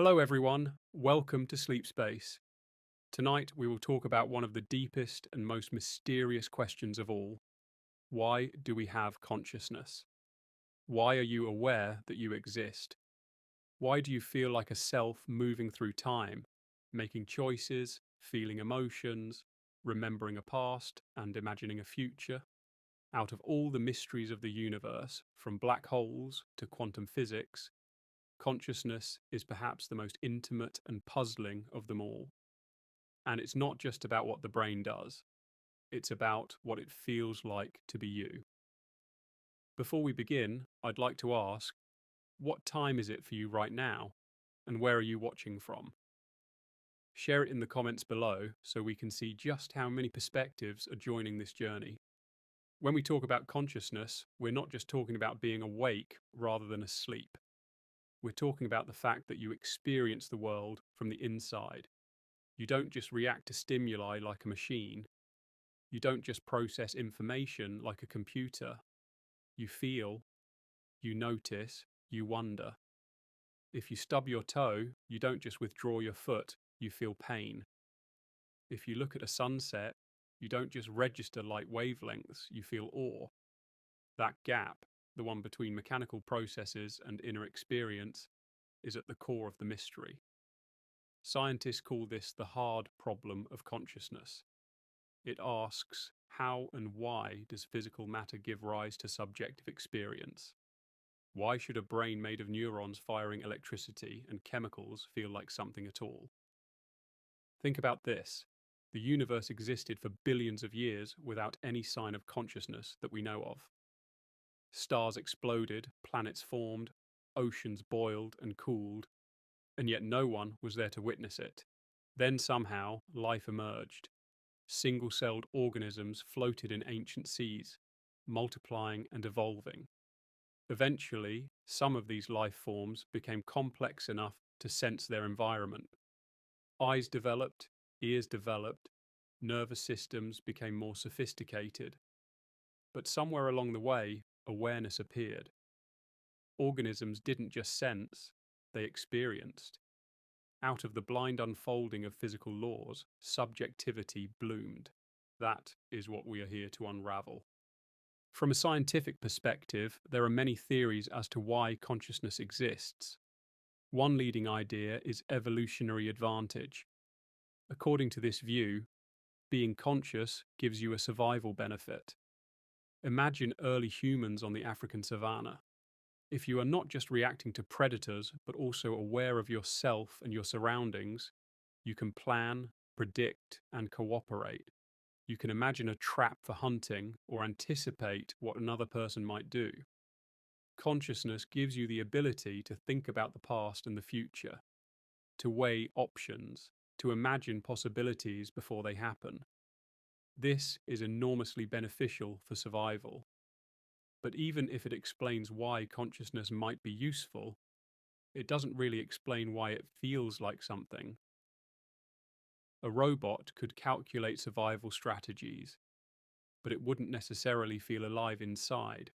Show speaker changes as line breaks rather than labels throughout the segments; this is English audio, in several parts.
Hello, everyone. Welcome to Sleep Space. Tonight, we will talk about one of the deepest and most mysterious questions of all. Why do we have consciousness? Why are you aware that you exist? Why do you feel like a self moving through time, making choices, feeling emotions, remembering a past, and imagining a future? Out of all the mysteries of the universe, from black holes to quantum physics, consciousness is perhaps the most intimate and puzzling of them all. And it's not just about what the brain does, it's about what it feels like to be you. Before we begin, I'd like to ask, what time is it for you right now? And where are you watching from? Share it in the comments below so we can see just how many perspectives are joining this journey. When we talk about consciousness, we're not just talking about being awake rather than asleep. We're talking about the fact that you experience the world from the inside. You don't just react to stimuli like a machine. You don't just process information like a computer. You feel, you notice, you wonder. If you stub your toe, you don't just withdraw your foot, you feel pain. If you look at a sunset, you don't just register light wavelengths, you feel awe. That gap, the one between mechanical processes and inner experience, is at the core of the mystery. Scientists call this the hard problem of consciousness. It asks, how and why does physical matter give rise to subjective experience? Why should a brain made of neurons firing electricity and chemicals feel like something at all? Think about this. The universe existed for billions of years without any sign of consciousness that we know of. Stars exploded, planets formed, oceans boiled and cooled, and yet no one was there to witness it. Then somehow, life emerged. Single-celled organisms floated in ancient seas, multiplying and evolving. Eventually, some of these life forms became complex enough to sense their environment. Eyes developed, ears developed, nervous systems became more sophisticated. But somewhere along the way, awareness appeared. Organisms didn't just sense, they experienced. Out of the blind unfolding of physical laws, subjectivity bloomed. That is what we are here to unravel. From a scientific perspective, there are many theories as to why consciousness exists. One leading idea is evolutionary advantage. According to this view, being conscious gives you a survival benefit. Imagine early humans on the African savanna. If you are not just reacting to predators, but also aware of yourself and your surroundings, you can plan, predict, and cooperate. You can imagine a trap for hunting or anticipate what another person might do. Consciousness gives you the ability to think about the past and the future, to weigh options, to imagine possibilities before they happen. This is enormously beneficial for survival. But even if it explains why consciousness might be useful, it doesn't really explain why it feels like something. A robot could calculate survival strategies, but it wouldn't necessarily feel alive inside.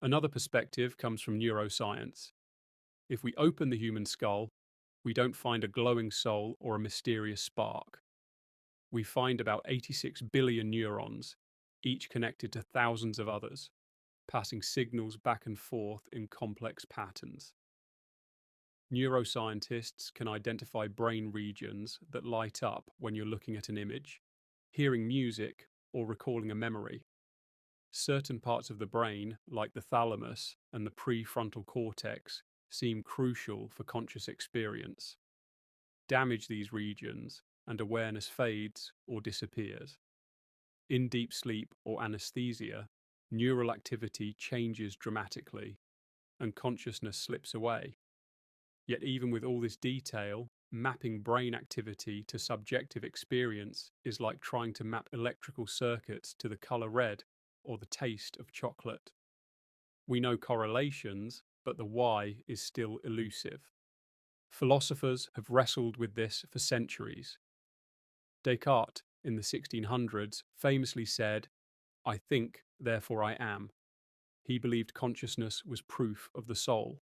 Another perspective comes from neuroscience. If we open the human skull, we don't find a glowing soul or a mysterious spark. We find about 86 billion neurons, each connected to thousands of others, passing signals back and forth in complex patterns. Neuroscientists can identify brain regions that light up when you're looking at an image, hearing music, or recalling a memory. Certain parts of the brain, like the thalamus and the prefrontal cortex, seem crucial for conscious experience. Damage these regions, and awareness fades or disappears. In deep sleep or anesthesia, neural activity changes dramatically, and consciousness slips away. Yet even with all this detail, mapping brain activity to subjective experience is like trying to map electrical circuits to the color red or the taste of chocolate. We know correlations, but the why is still elusive. Philosophers have wrestled with this for centuries. Descartes, in the 1600s, famously said, "I think, therefore I am." He believed consciousness was proof of the soul.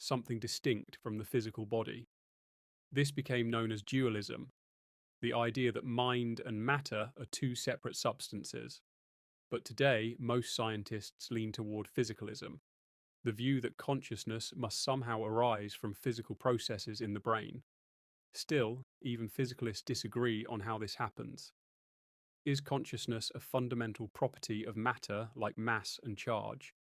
something distinct from the physical body. This became known as dualism, the idea that mind and matter are two separate substances. But today, most scientists lean toward physicalism, the view that consciousness must somehow arise from physical processes in the brain. Still, even physicalists disagree on how this happens. Is consciousness a fundamental property of matter like mass and charge?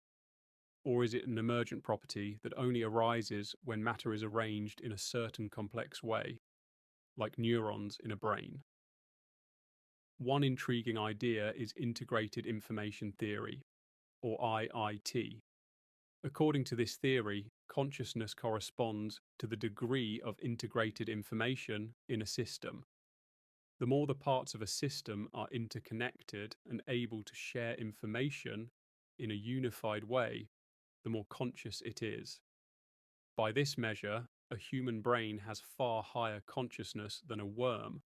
Or is it an emergent property that only arises when matter is arranged in a certain complex way, like neurons in a brain? One intriguing idea is integrated information theory, or IIT. According to this theory, consciousness corresponds to the degree of integrated information in a system. The more the parts of a system are interconnected and able to share information in a unified way, the more conscious it is. By this measure, a human brain has far higher consciousness than a worm,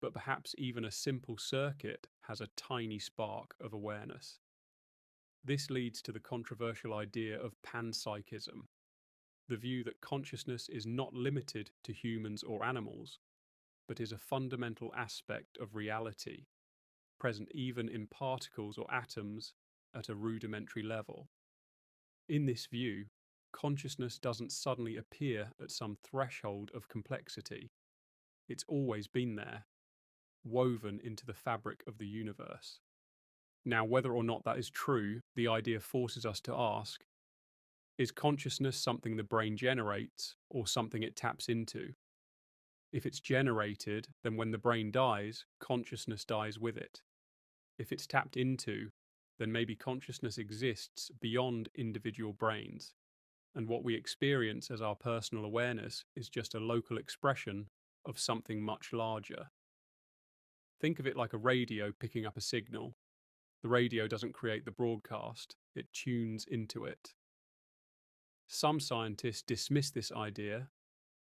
but perhaps even a simple circuit has a tiny spark of awareness. This leads to the controversial idea of panpsychism, the view that consciousness is not limited to humans or animals, but is a fundamental aspect of reality, present even in particles or atoms at a rudimentary level. In this view, consciousness doesn't suddenly appear at some threshold of complexity. It's always been there, woven into the fabric of the universe. Now, whether or not that is true, the idea forces us to ask, is consciousness something the brain generates or something it taps into? If it's generated, then when the brain dies, consciousness dies with it. If it's tapped into, then maybe consciousness exists beyond individual brains, and what we experience as our personal awareness is just a local expression of something much larger. Think of it like a radio picking up a signal. The radio doesn't create the broadcast, it tunes into it. Some scientists dismiss this idea,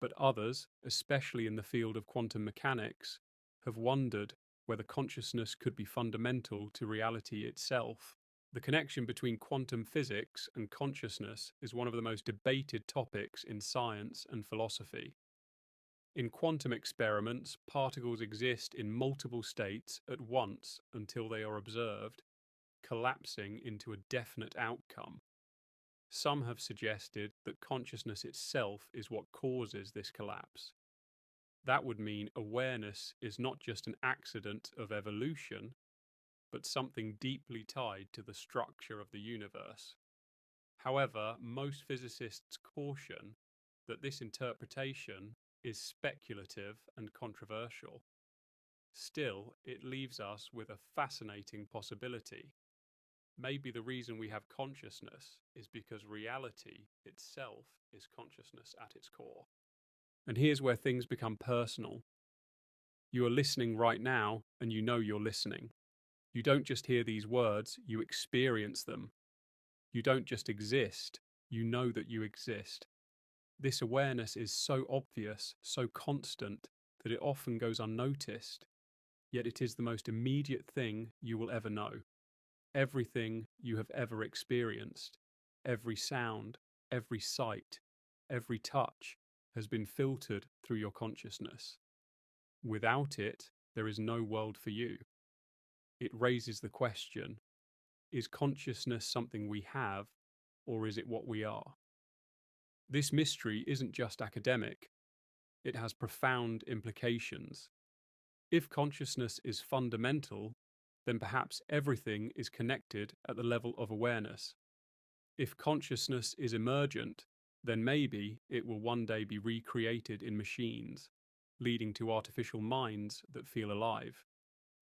but others, especially in the field of quantum mechanics, have wondered whether consciousness could be fundamental to reality itself. The connection between quantum physics and consciousness is one of the most debated topics in science and philosophy. In quantum experiments, particles exist in multiple states at once until they are observed, collapsing into a definite outcome. Some have suggested that consciousness itself is what causes this collapse. That would mean awareness is not just an accident of evolution, but something deeply tied to the structure of the universe. However, most physicists caution that this interpretation is speculative and controversial. Still, it leaves us with a fascinating possibility. Maybe the reason we have consciousness is because reality itself is consciousness at its core. And here's where things become personal. You are listening right now, and you know you're listening. You don't just hear these words, you experience them. You don't just exist, you know that you exist. This awareness is so obvious, so constant, that it often goes unnoticed, yet it is the most immediate thing you will ever know. Everything you have ever experienced, every sound, every sight, every touch has been filtered through your consciousness. Without it, there is no world for you. It raises the question, is consciousness something we have, or is it what we are? This mystery isn't just academic, it has profound implications. If consciousness is fundamental, then perhaps everything is connected at the level of awareness. If consciousness is emergent, then maybe it will one day be recreated in machines, leading to artificial minds that feel alive.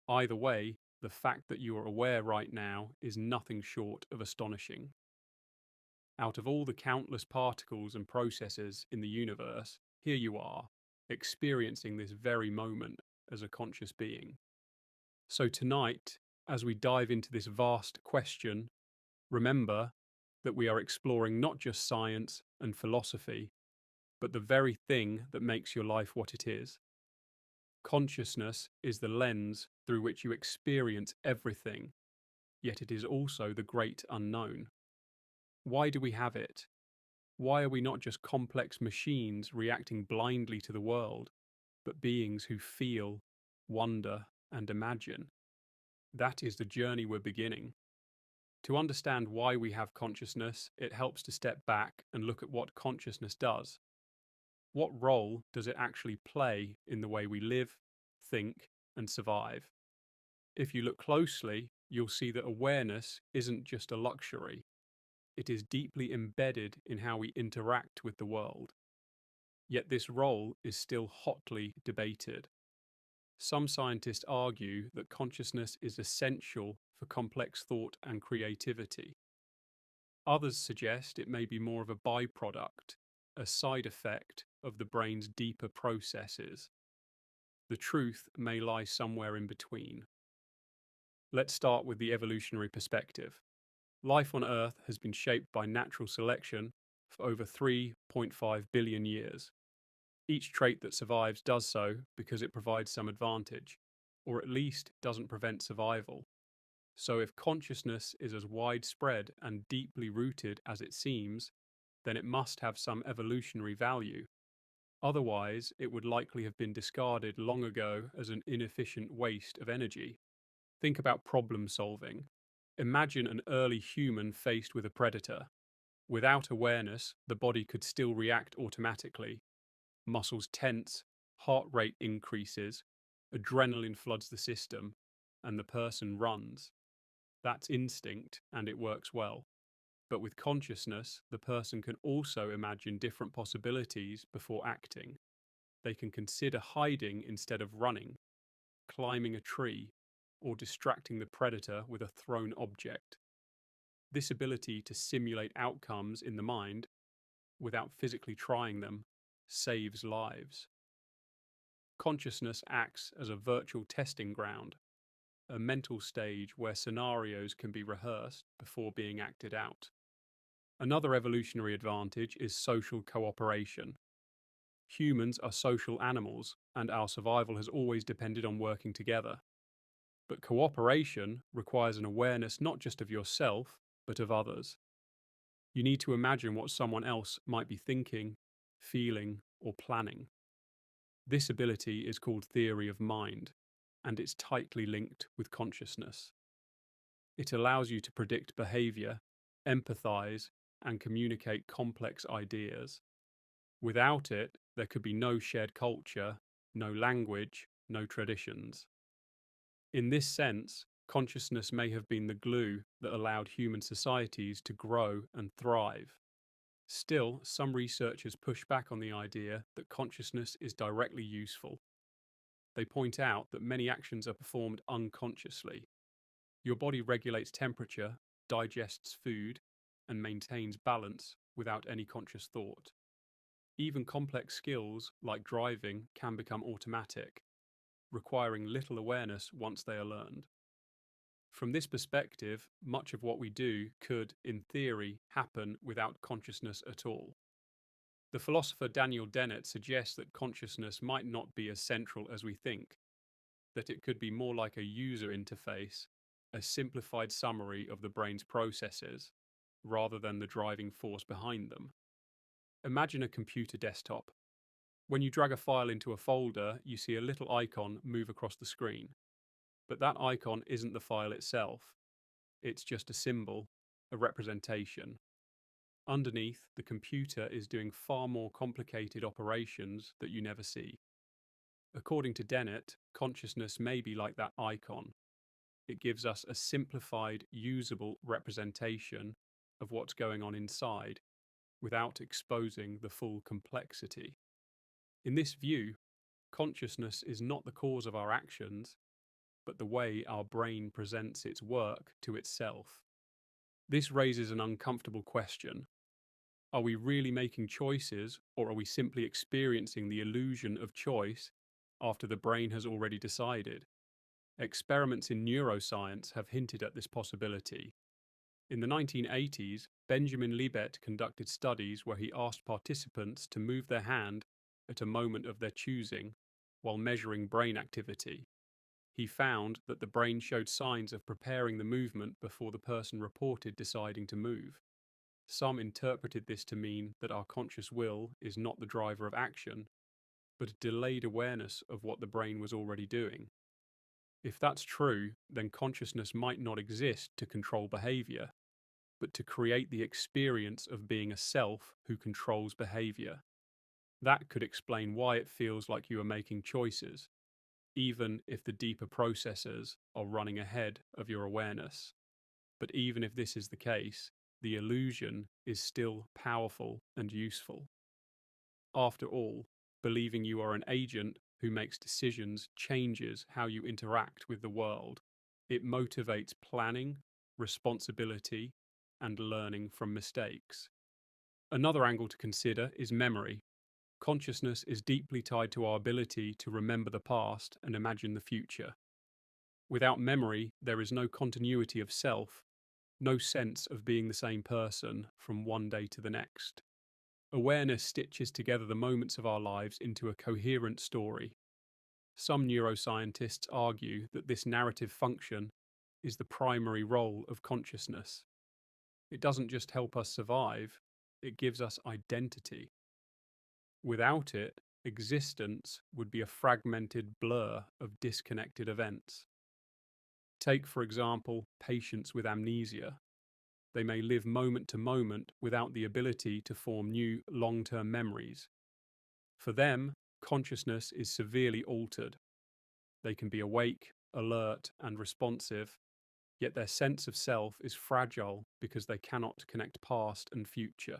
Either way, the fact that you are aware right now is nothing short of astonishing. Out of all the countless particles and processes in the universe, here you are, experiencing this very moment as a conscious being. So tonight, as we dive into this vast question, remember that we are exploring not just science and philosophy, but the very thing that makes your life what it is. Consciousness is the lens through which you experience everything, yet it is also the great unknown. Why do we have it? Why are we not just complex machines reacting blindly to the world, but beings who feel, wonder, and imagine? That is the journey we're beginning. To understand why we have consciousness, it helps to step back and look at what consciousness does. What role does it actually play in the way we live, think, and survive? If you look closely, you'll see that awareness isn't just a luxury. It is deeply embedded in how we interact with the world. Yet this role is still hotly debated. Some scientists argue that consciousness is essential for complex thought and creativity. Others suggest it may be more of a byproduct, a side effect of the brain's deeper processes. The truth may lie somewhere in between. Let's start with the evolutionary perspective. Life on Earth has been shaped by natural selection for over 3.5 billion years. Each trait that survives does so because it provides some advantage, or at least doesn't prevent survival. So if consciousness is as widespread and deeply rooted as it seems, then it must have some evolutionary value. Otherwise, it would likely have been discarded long ago as an inefficient waste of energy. Think about problem solving. Imagine an early human faced with a predator. Without awareness, the body could still react automatically. Muscles tense, heart rate increases, adrenaline floods the system, and the person runs. That's instinct, and it works well. But with consciousness, the person can also imagine different possibilities before acting. They can consider hiding instead of running, climbing a tree, or distracting the predator with a thrown object. This ability to simulate outcomes in the mind, without physically trying them, saves lives. Consciousness acts as a virtual testing ground, a mental stage where scenarios can be rehearsed before being acted out. Another evolutionary advantage is social cooperation. Humans are social animals, and our survival has always depended on working together. But cooperation requires an awareness not just of yourself, but of others. You need to imagine what someone else might be thinking, feeling, or planning. This ability is called theory of mind, and it's tightly linked with consciousness. It allows you to predict behavior, empathize, and communicate complex ideas. Without it, there could be no shared culture, no language, no traditions. In this sense, consciousness may have been the glue that allowed human societies to grow and thrive. Still, some researchers push back on the idea that consciousness is directly useful. They point out that many actions are performed unconsciously. Your body regulates temperature, digests food, and maintains balance without any conscious thought. Even complex skills, like driving, can become automatic, requiring little awareness once they are learned. From this perspective, much of what we do could, in theory, happen without consciousness at all. The philosopher Daniel Dennett suggests that consciousness might not be as central as we think, that it could be more like a user interface, a simplified summary of the brain's processes, rather than the driving force behind them. Imagine a computer desktop. When you drag a file into a folder, you see a little icon move across the screen. But that icon isn't the file itself. It's just a symbol, a representation. Underneath, the computer is doing far more complicated operations that you never see. According to Dennett, consciousness may be like that icon. It gives us a simplified, usable representation of what's going on inside, without exposing the full complexity. In this view, consciousness is not the cause of our actions, but the way our brain presents its work to itself. This raises an uncomfortable question. Are we really making choices, or are we simply experiencing the illusion of choice after the brain has already decided? Experiments in neuroscience have hinted at this possibility. In the 1980s, Benjamin Libet conducted studies where he asked participants to move their hand at a moment of their choosing while measuring brain activity. He found that the brain showed signs of preparing the movement before the person reported deciding to move. Some interpreted this to mean that our conscious will is not the driver of action, but a delayed awareness of what the brain was already doing. If that's true, then consciousness might not exist to control behavior, but to create the experience of being a self who controls behavior. That could explain why it feels like you are making choices, even if the deeper processes are running ahead of your awareness. But even if this is the case, the illusion is still powerful and useful. After all, believing you are an agent who makes decisions changes how you interact with the world. It motivates planning, responsibility, and learning from mistakes. Another angle to consider is memory. Consciousness is deeply tied to our ability to remember the past and imagine the future. Without memory, there is no continuity of self, no sense of being the same person from one day to the next. Awareness stitches together the moments of our lives into a coherent story. Some neuroscientists argue that this narrative function is the primary role of consciousness. It doesn't just help us survive, it gives us identity. Without it, existence would be a fragmented blur of disconnected events. Take, for example, patients with amnesia. They may live moment to moment without the ability to form new long-term memories. For them, consciousness is severely altered. They can be awake, alert, and responsive, yet their sense of self is fragile because they cannot connect past and future.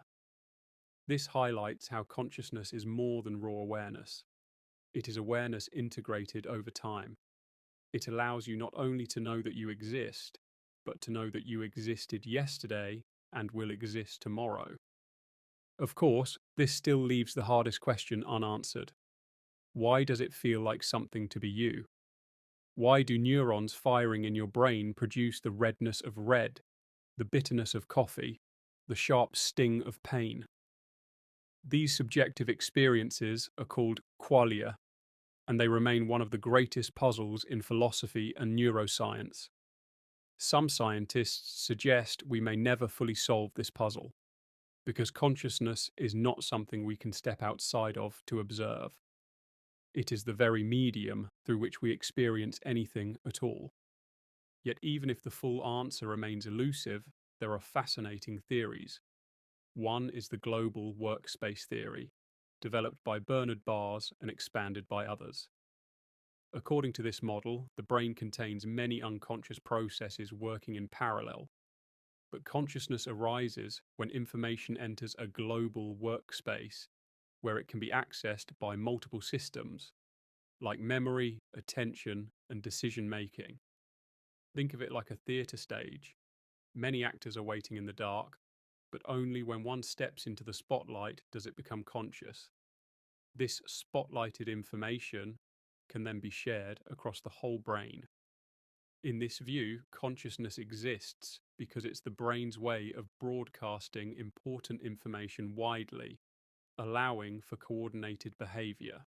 This highlights how consciousness is more than raw awareness. It is awareness integrated over time. It allows you not only to know that you exist, but to know that you existed yesterday and will exist tomorrow. Of course, this still leaves the hardest question unanswered. Why does it feel like something to be you? Why do neurons firing in your brain produce the redness of red, the bitterness of coffee, the sharp sting of pain? These subjective experiences are called qualia, and they remain one of the greatest puzzles in philosophy and neuroscience. Some scientists suggest we may never fully solve this puzzle, because consciousness is not something we can step outside of to observe. It is the very medium through which we experience anything at all. Yet even if the full answer remains elusive, there are fascinating theories. One is the global workspace theory, developed by Bernard Baars and expanded by others. According to this model, the brain contains many unconscious processes working in parallel, but consciousness arises when information enters a global workspace where it can be accessed by multiple systems, like memory, attention, and decision making. Think of it like a theatre stage. Many actors are waiting in the dark, but only when one steps into the spotlight does it become conscious. This spotlighted information can then be shared across the whole brain. In this view, consciousness exists because it's the brain's way of broadcasting important information widely, allowing for coordinated behavior.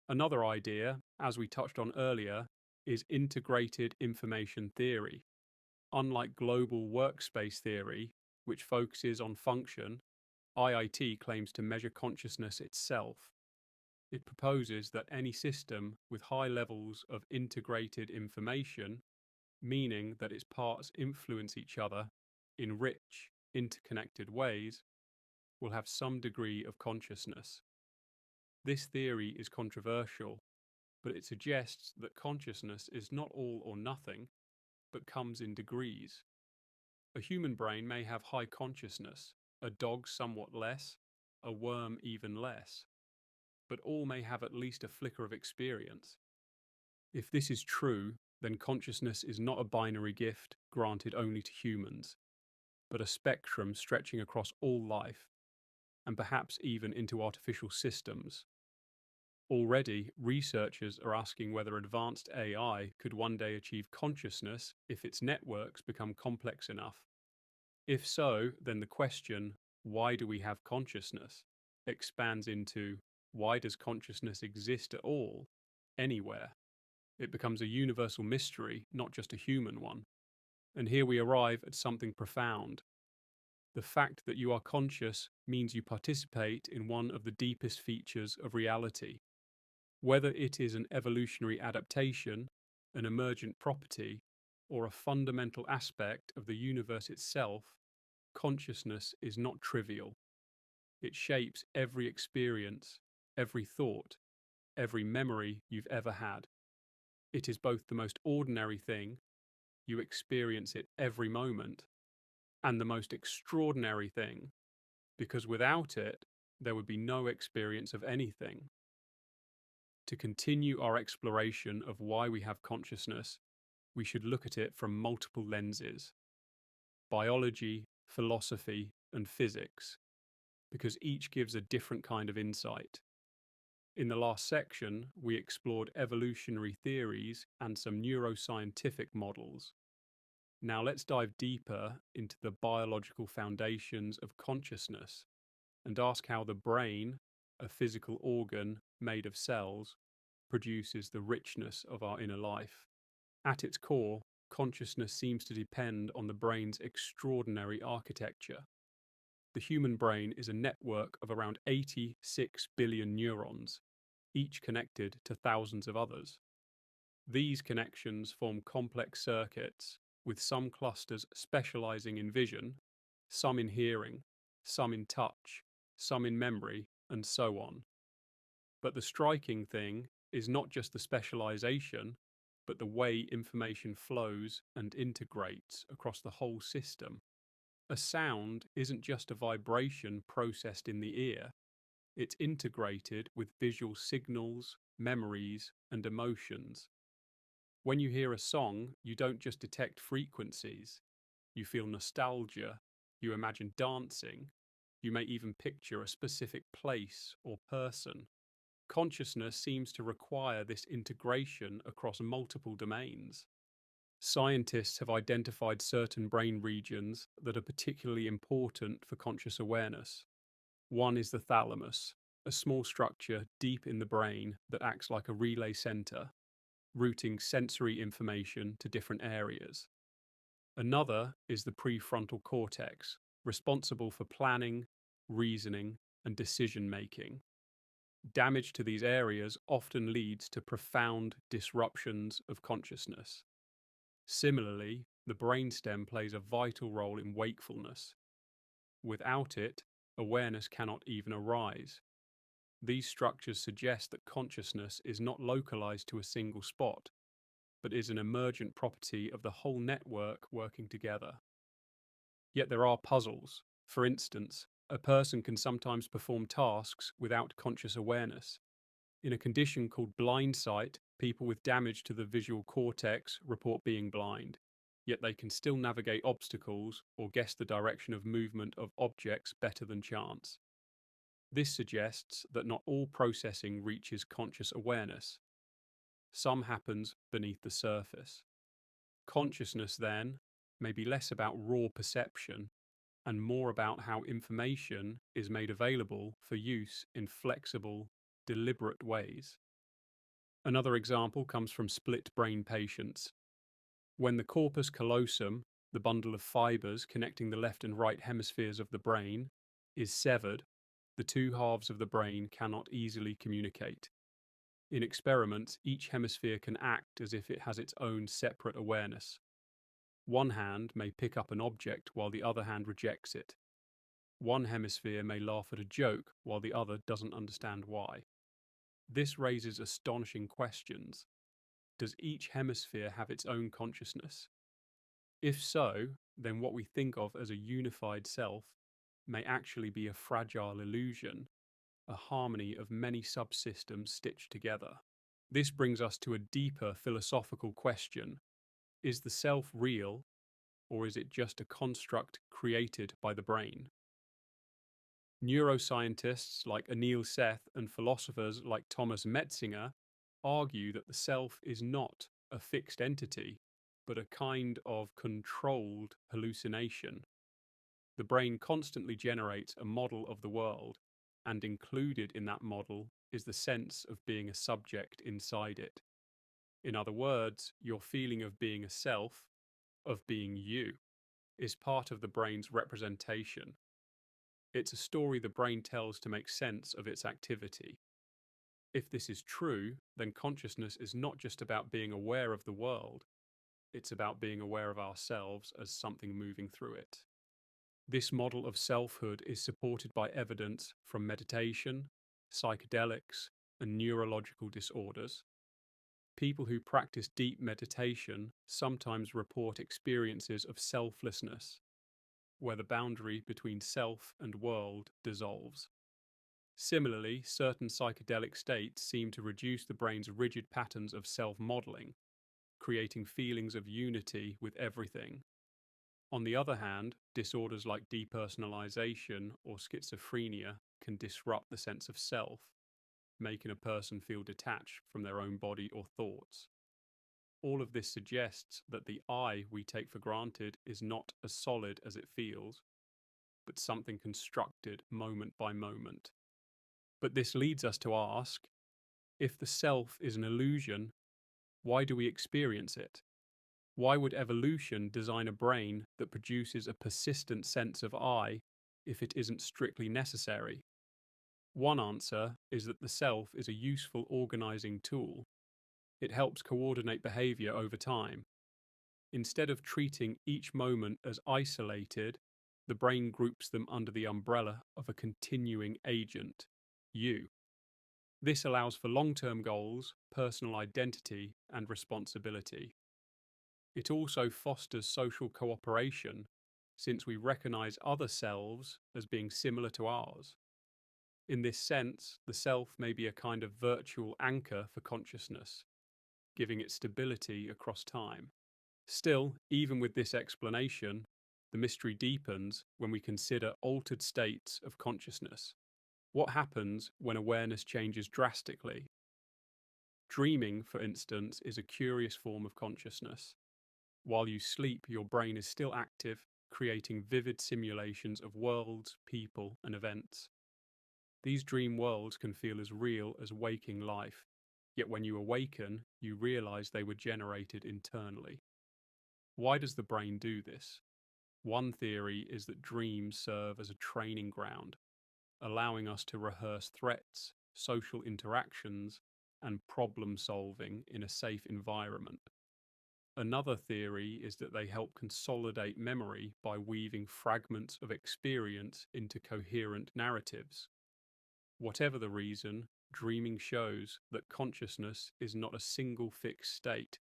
Another idea, as we touched on earlier, is integrated information theory. Unlike global workspace theory, which focuses on function, IIT claims to measure consciousness itself. It proposes that any system with high levels of integrated information, meaning that its parts influence each other in rich, interconnected ways, will have some degree of consciousness. This theory is controversial, but it suggests that consciousness is not all or nothing, but comes in degrees. A human brain may have high consciousness, a dog somewhat less, a worm even less, but all may have at least a flicker of experience. If this is true, then consciousness is not a binary gift granted only to humans, but a spectrum stretching across all life, and perhaps even into artificial systems. Already, researchers are asking whether advanced AI could one day achieve consciousness if its networks become complex enough. If so, then the question, why do we have consciousness, expands into, why does consciousness exist at all, anywhere? It becomes a universal mystery, not just a human one. And here we arrive at something profound. The fact that you are conscious means you participate in one of the deepest features of reality. Whether it is an evolutionary adaptation, an emergent property, or a fundamental aspect of the universe itself, consciousness is not trivial. It shapes every experience, every thought, every memory you've ever had. It is both the most ordinary thing, you experience it every moment, and the most extraordinary thing, because without it, there would be no experience of anything. To continue our exploration of why we have consciousness, we should look at it from multiple lenses: biology, philosophy, and physics, because each gives a different kind of insight. In the last section, we explored evolutionary theories and some neuroscientific models. Now let's dive deeper into the biological foundations of consciousness and ask how the brain, a physical organ made of cells, produces the richness of our inner life. At its core, consciousness seems to depend on the brain's extraordinary architecture. The human brain is a network of around 86 billion neurons, each connected to thousands of others. These connections form complex circuits, with some clusters specializing in vision, some in hearing, some in touch, some in memory, and so on. But the striking thing is not just the specialization, but the way information flows and integrates across the whole system. A sound isn't just a vibration processed in the ear, it's integrated with visual signals, memories, and emotions. When you hear a song, you don't just detect frequencies, you feel nostalgia, you imagine dancing, you may even picture a specific place or person. Consciousness seems to require this integration across multiple domains. Scientists have identified certain brain regions that are particularly important for conscious awareness. One is the thalamus, a small structure deep in the brain that acts like a relay center, routing sensory information to different areas. Another is the prefrontal cortex, responsible for planning, reasoning, and decision making. Damage to these areas often leads to profound disruptions of consciousness. Similarly, the brainstem plays a vital role in wakefulness. Without it, awareness cannot even arise. These structures suggest that consciousness is not localized to a single spot, but is an emergent property of the whole network working together. Yet there are puzzles. For instance, a person can sometimes perform tasks without conscious awareness. In a condition called blind sight, people with damage to the visual cortex report being blind, yet they can still navigate obstacles or guess the direction of movement of objects better than chance. This suggests that not all processing reaches conscious awareness. Some happens beneath the surface. Consciousness, then, may be less about raw perception and more about how information is made available for use in flexible, deliberate ways. Another example comes from split brain patients. When the corpus callosum, the bundle of fibers connecting the left and right hemispheres of the brain, is severed, the two halves of the brain cannot easily communicate. In experiments, each hemisphere can act as if it has its own separate awareness. One hand may pick up an object while the other hand rejects it. One hemisphere may laugh at a joke while the other doesn't understand why. This raises astonishing questions. Does each hemisphere have its own consciousness? If so, then what we think of as a unified self may actually be a fragile illusion, a harmony of many subsystems stitched together. This brings us to a deeper philosophical question. Is the self real, or is it just a construct created by the brain? Neuroscientists like Anil Seth and philosophers like Thomas Metzinger argue that the self is not a fixed entity, but a kind of controlled hallucination. The brain constantly generates a model of the world, and included in that model is the sense of being a subject inside it. In other words, your feeling of being a self, of being you. is part of the brain's representation. It's a story the brain tells to make sense of its activity. If this is true, then consciousness is not just about being aware of the world, it's about being aware of ourselves as something moving through it. This model of selfhood is supported by evidence from meditation, psychedelics, and neurological disorders. People who practice deep meditation sometimes report experiences of selflessness, where the boundary between self and world dissolves. Similarly, certain psychedelic states seem to reduce the brain's rigid patterns of self-modeling, creating feelings of unity with everything. On the other hand, disorders like depersonalization or schizophrenia can disrupt the sense of self, making a person feel detached from their own body or thoughts. All of this suggests that the I we take for granted is not as solid as it feels, but something constructed moment by moment. But this leads us to ask, if the self is an illusion, why do we experience it? Why would evolution design a brain that produces a persistent sense of I if it isn't strictly necessary? One answer is that the self is a useful organizing tool. It helps coordinate behavior over time. Instead of treating each moment as isolated, the brain groups them under the umbrella of a continuing agent, you. This allows for long-term goals, personal identity, and responsibility. It also fosters social cooperation, since we recognize other selves as being similar to ours. In this sense, the self may be a kind of virtual anchor for consciousness, giving it stability across time. Still, even with this explanation, the mystery deepens when we consider altered states of consciousness. What happens when awareness changes drastically? Dreaming, for instance, is a curious form of consciousness. While you sleep, your brain is still active, creating vivid simulations of worlds, people, and events. These dream worlds can feel as real as waking life, yet when you awaken, you realize they were generated internally. Why does the brain do this? One theory is that dreams serve as a training ground, allowing us to rehearse threats, social interactions, and problem solving in a safe environment. Another theory is that they help consolidate memory by weaving fragments of experience into coherent narratives. Whatever the reason, dreaming shows that consciousness is not a single fixed state,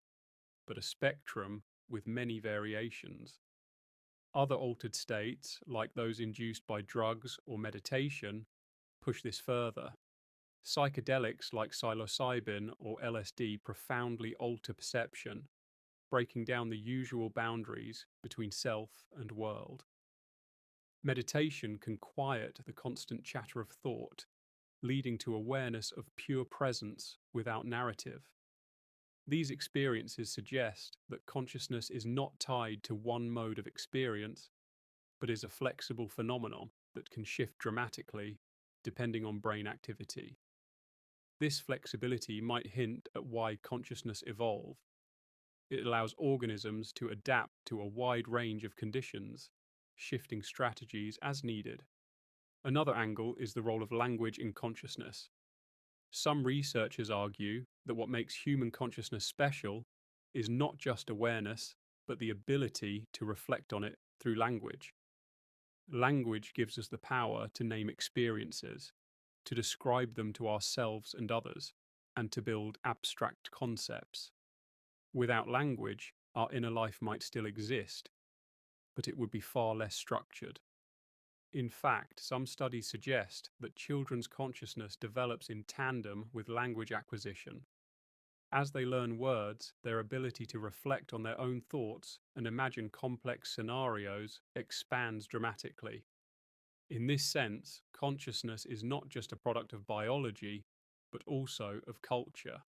but a spectrum with many variations. Other altered states, like those induced by drugs or meditation, push this further. Psychedelics like psilocybin or LSD profoundly alter perception, breaking down the usual boundaries between self and world. Meditation can quiet the constant chatter of thought, leading to awareness of pure presence without narrative. These experiences suggest that consciousness is not tied to one mode of experience, but is a flexible phenomenon that can shift dramatically depending on brain activity. This flexibility might hint at why consciousness evolved. It allows organisms to adapt to a wide range of conditions, shifting strategies as needed. Another angle is the role of language in consciousness. Some researchers argue that what makes human consciousness special is not just awareness, but the ability to reflect on it through language. Language gives us the power to name experiences, to describe them to ourselves and others, and to build abstract concepts. Without language, our inner life might still exist, but it would be far less structured. In fact, some studies suggest that children's consciousness develops in tandem with language acquisition. As they learn words, their ability to reflect on their own thoughts and imagine complex scenarios expands dramatically. In this sense, consciousness is not just a product of biology, but also of culture.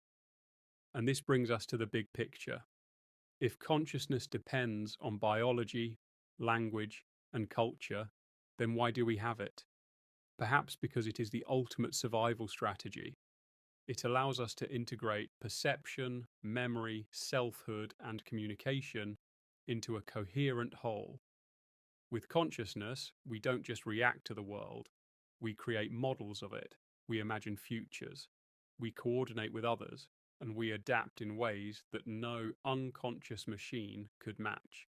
And this brings us to the big picture. If consciousness depends on biology, language, and culture, then why do we have it? Perhaps because it is the ultimate survival strategy. It allows us to integrate perception, memory, selfhood, and communication into a coherent whole. With consciousness, we don't just react to the world, we create models of it, we imagine futures, we coordinate with others, and we adapt in ways that no unconscious machine could match.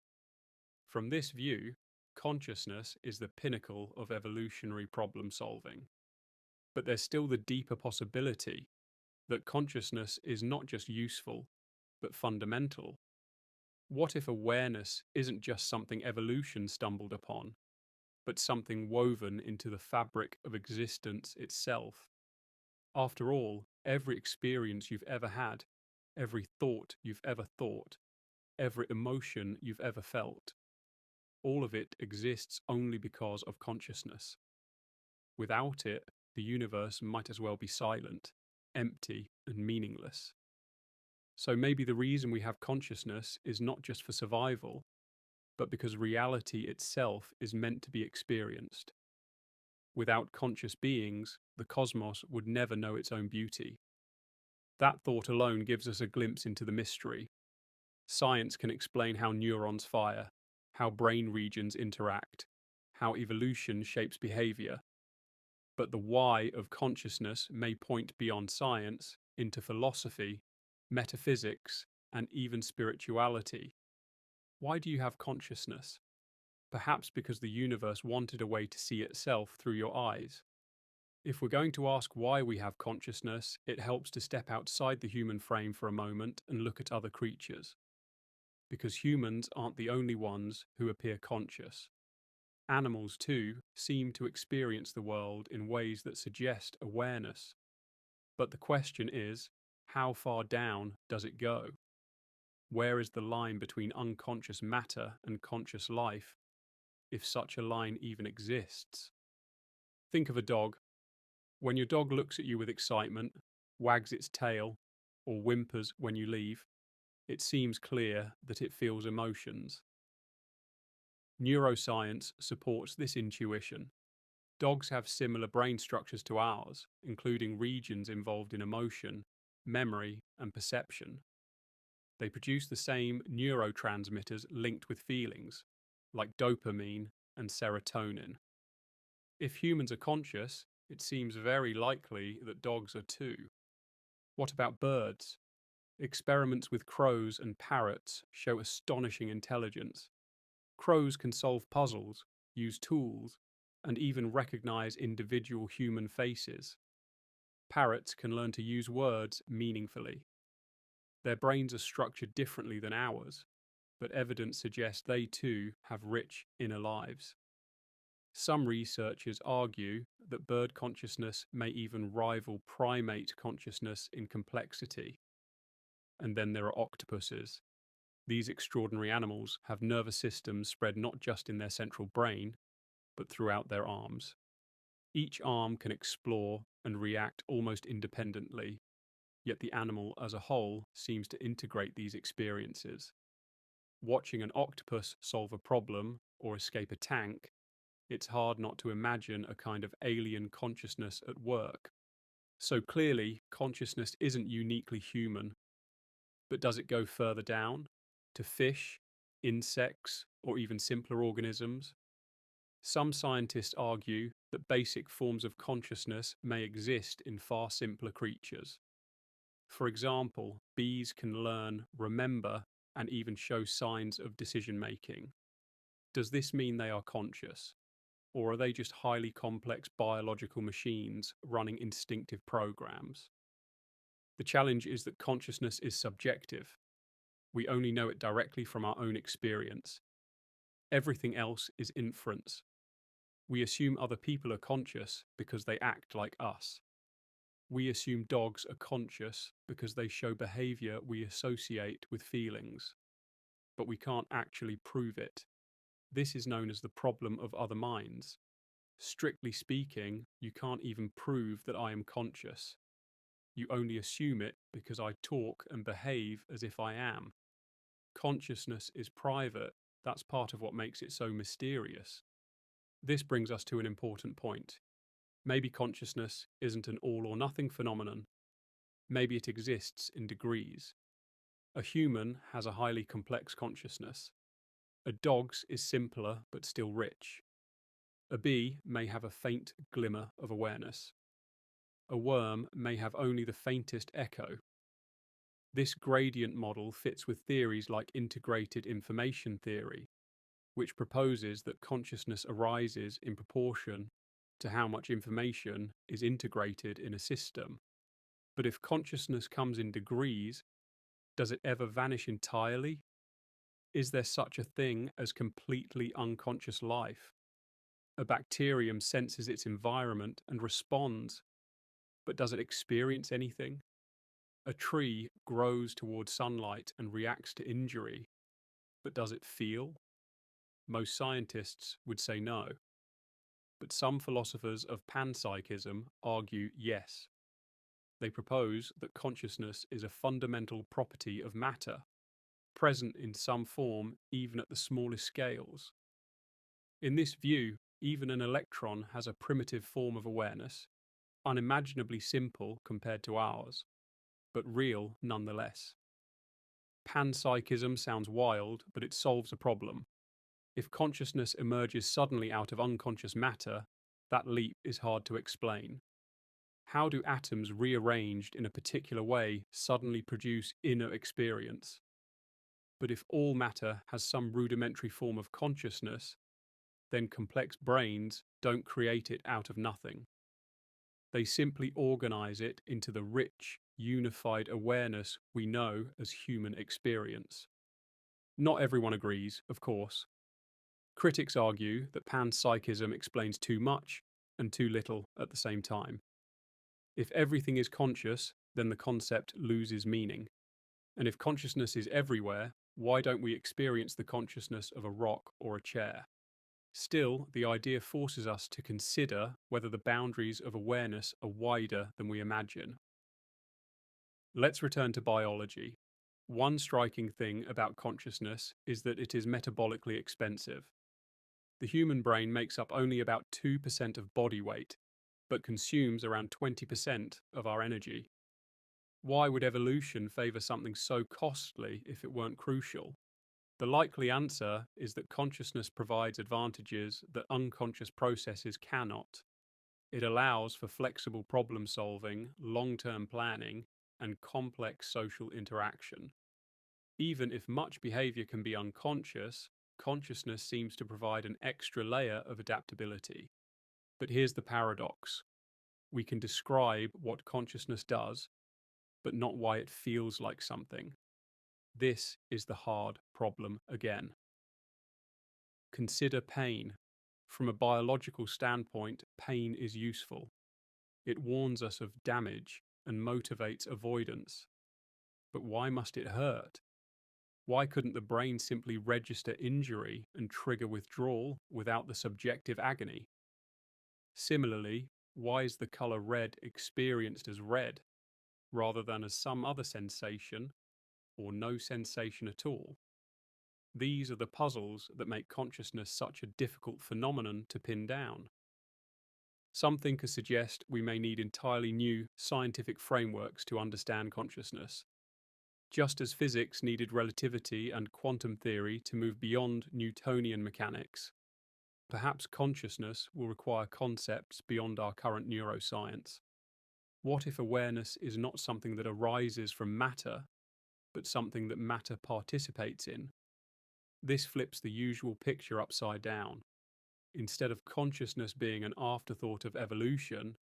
From this view, consciousness is the pinnacle of evolutionary problem solving. But there's still the deeper possibility that consciousness is not just useful, but fundamental. What if awareness isn't just something evolution stumbled upon, but something woven into the fabric of existence itself? After all, every experience you've ever had, every thought you've ever thought, every emotion you've ever felt, all of it exists only because of consciousness. Without it, the universe might as well be silent, empty, and meaningless. So maybe the reason we have consciousness is not just for survival, but because reality itself is meant to be experienced. Without conscious beings, the cosmos would never know its own beauty. That thought alone gives us a glimpse into the mystery. Science can explain how neurons fire, how brain regions interact, how evolution shapes behavior. But the why of consciousness may point beyond science into philosophy, metaphysics, and even spirituality. Why do you have consciousness? Perhaps because the universe wanted a way to see itself through your eyes. If we're going to ask why we have consciousness, it helps to step outside the human frame for a moment and look at other creatures. Because humans aren't the only ones who appear conscious. Animals, too, seem to experience the world in ways that suggest awareness. But the question is, how far down does it go? Where is the line between unconscious matter and conscious life, if such a line even exists? Think of a dog. When your dog looks at you with excitement, wags its tail, or whimpers when you leave, it seems clear that it feels emotions. Neuroscience supports this intuition. Dogs have similar brain structures to ours, including regions involved in emotion, memory, and perception. They produce the same neurotransmitters linked with feelings, like dopamine and serotonin. If humans are conscious, it seems very likely that dogs are too. What about birds? Experiments with crows and parrots show astonishing intelligence. Crows can solve puzzles, use tools, and even recognize individual human faces. Parrots can learn to use words meaningfully. Their brains are structured differently than ours, but evidence suggests they too have rich inner lives. Some researchers argue that bird consciousness may even rival primate consciousness in complexity. And then there are octopuses. These extraordinary animals have nervous systems spread not just in their central brain, but throughout their arms. Each arm can explore and react almost independently, yet the animal as a whole seems to integrate these experiences. Watching an octopus solve a problem or escape a tank, it's hard not to imagine a kind of alien consciousness at work. So clearly, consciousness isn't uniquely human. But does it go further down, to fish, insects, or even simpler organisms? Some scientists argue that basic forms of consciousness may exist in far simpler creatures. For example, bees can learn, remember, and even show signs of decision making. Does this mean they are conscious? Or are they just highly complex biological machines running instinctive programs? The challenge is that consciousness is subjective. We only know it directly from our own experience. Everything else is inference. We assume other people are conscious because they act like us. We assume dogs are conscious because they show behavior we associate with feelings. But we can't actually prove it. This is known as the problem of other minds. Strictly speaking, you can't even prove that I am conscious. You only assume it because I talk and behave as if I am. Consciousness is private. That's part of what makes it so mysterious. This brings us to an important point. Maybe consciousness isn't an all or nothing phenomenon. Maybe it exists in degrees. A human has a highly complex consciousness. A dog's is simpler but still rich. A bee may have a faint glimmer of awareness. A worm may have only the faintest echo. This gradient model fits with theories like integrated information theory, which proposes that consciousness arises in proportion to how much information is integrated in a system. But if consciousness comes in degrees, does it ever vanish entirely? Is there such a thing as completely unconscious life? A bacterium senses its environment and responds, but does it experience anything? A tree grows towards sunlight and reacts to injury, but does it feel? Most scientists would say no. But some philosophers of panpsychism argue yes. They propose that consciousness is a fundamental property of matter, present in some form even at the smallest scales. In this view, even an electron has a primitive form of awareness, unimaginably simple compared to ours, but real nonetheless. Panpsychism sounds wild, but it solves a problem. If consciousness emerges suddenly out of unconscious matter, that leap is hard to explain. How do atoms rearranged in a particular way suddenly produce inner experience? But if all matter has some rudimentary form of consciousness, then complex brains don't create it out of nothing. They simply organize it into the rich, unified awareness we know as human experience. Not everyone agrees, of course. Critics argue that panpsychism explains too much and too little at the same time. If everything is conscious, then the concept loses meaning. And if consciousness is everywhere, why don't we experience the consciousness of a rock or a chair? Still, the idea forces us to consider whether the boundaries of awareness are wider than we imagine. Let's return to biology. One striking thing about consciousness is that it is metabolically expensive. The human brain makes up only about 2% of body weight, but consumes around 20% of our energy. Why would evolution favour something so costly if it weren't crucial? The likely answer is that consciousness provides advantages that unconscious processes cannot. It allows for flexible problem solving, long-term planning, and complex social interaction. Even if much behavior can be unconscious, consciousness seems to provide an extra layer of adaptability. But here's the paradox. We can describe what consciousness does, but not why it feels like something. This is the hard problem again. Consider pain. From a biological standpoint, pain is useful. It warns us of damage and motivates avoidance. But why must it hurt? Why couldn't the brain simply register injury and trigger withdrawal without the subjective agony? Similarly, why is the color red experienced as red rather than as some other sensation or no sensation at all? These are the puzzles that make consciousness such a difficult phenomenon to pin down. Some thinkers suggest we may need entirely new scientific frameworks to understand consciousness. Just as physics needed relativity and quantum theory to move beyond Newtonian mechanics, perhaps consciousness will require concepts beyond our current neuroscience. What if awareness is not something that arises from matter, but something that matter participates in? This flips the usual picture upside down. Instead of consciousness being an afterthought of evolution,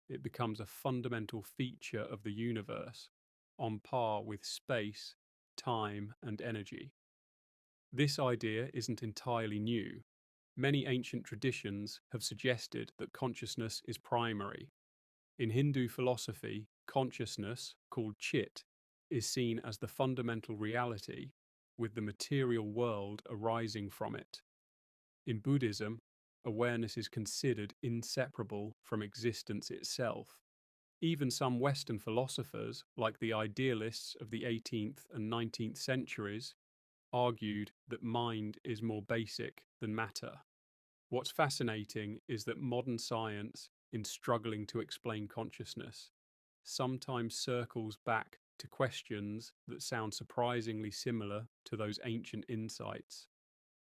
it becomes a fundamental feature of the universe, on par with space, time, and energy. This idea isn't entirely new. Many ancient traditions have suggested that consciousness is primary. In Hindu philosophy, consciousness, called chit, is seen as the fundamental reality, with the material world arising from it. In Buddhism, awareness is considered inseparable from existence itself. Even some Western philosophers, like the idealists of the 18th and 19th centuries, argued that mind is more basic than matter. What's fascinating is that modern science, in struggling to explain consciousness, sometimes circles back to questions that sound surprisingly similar to those ancient insights.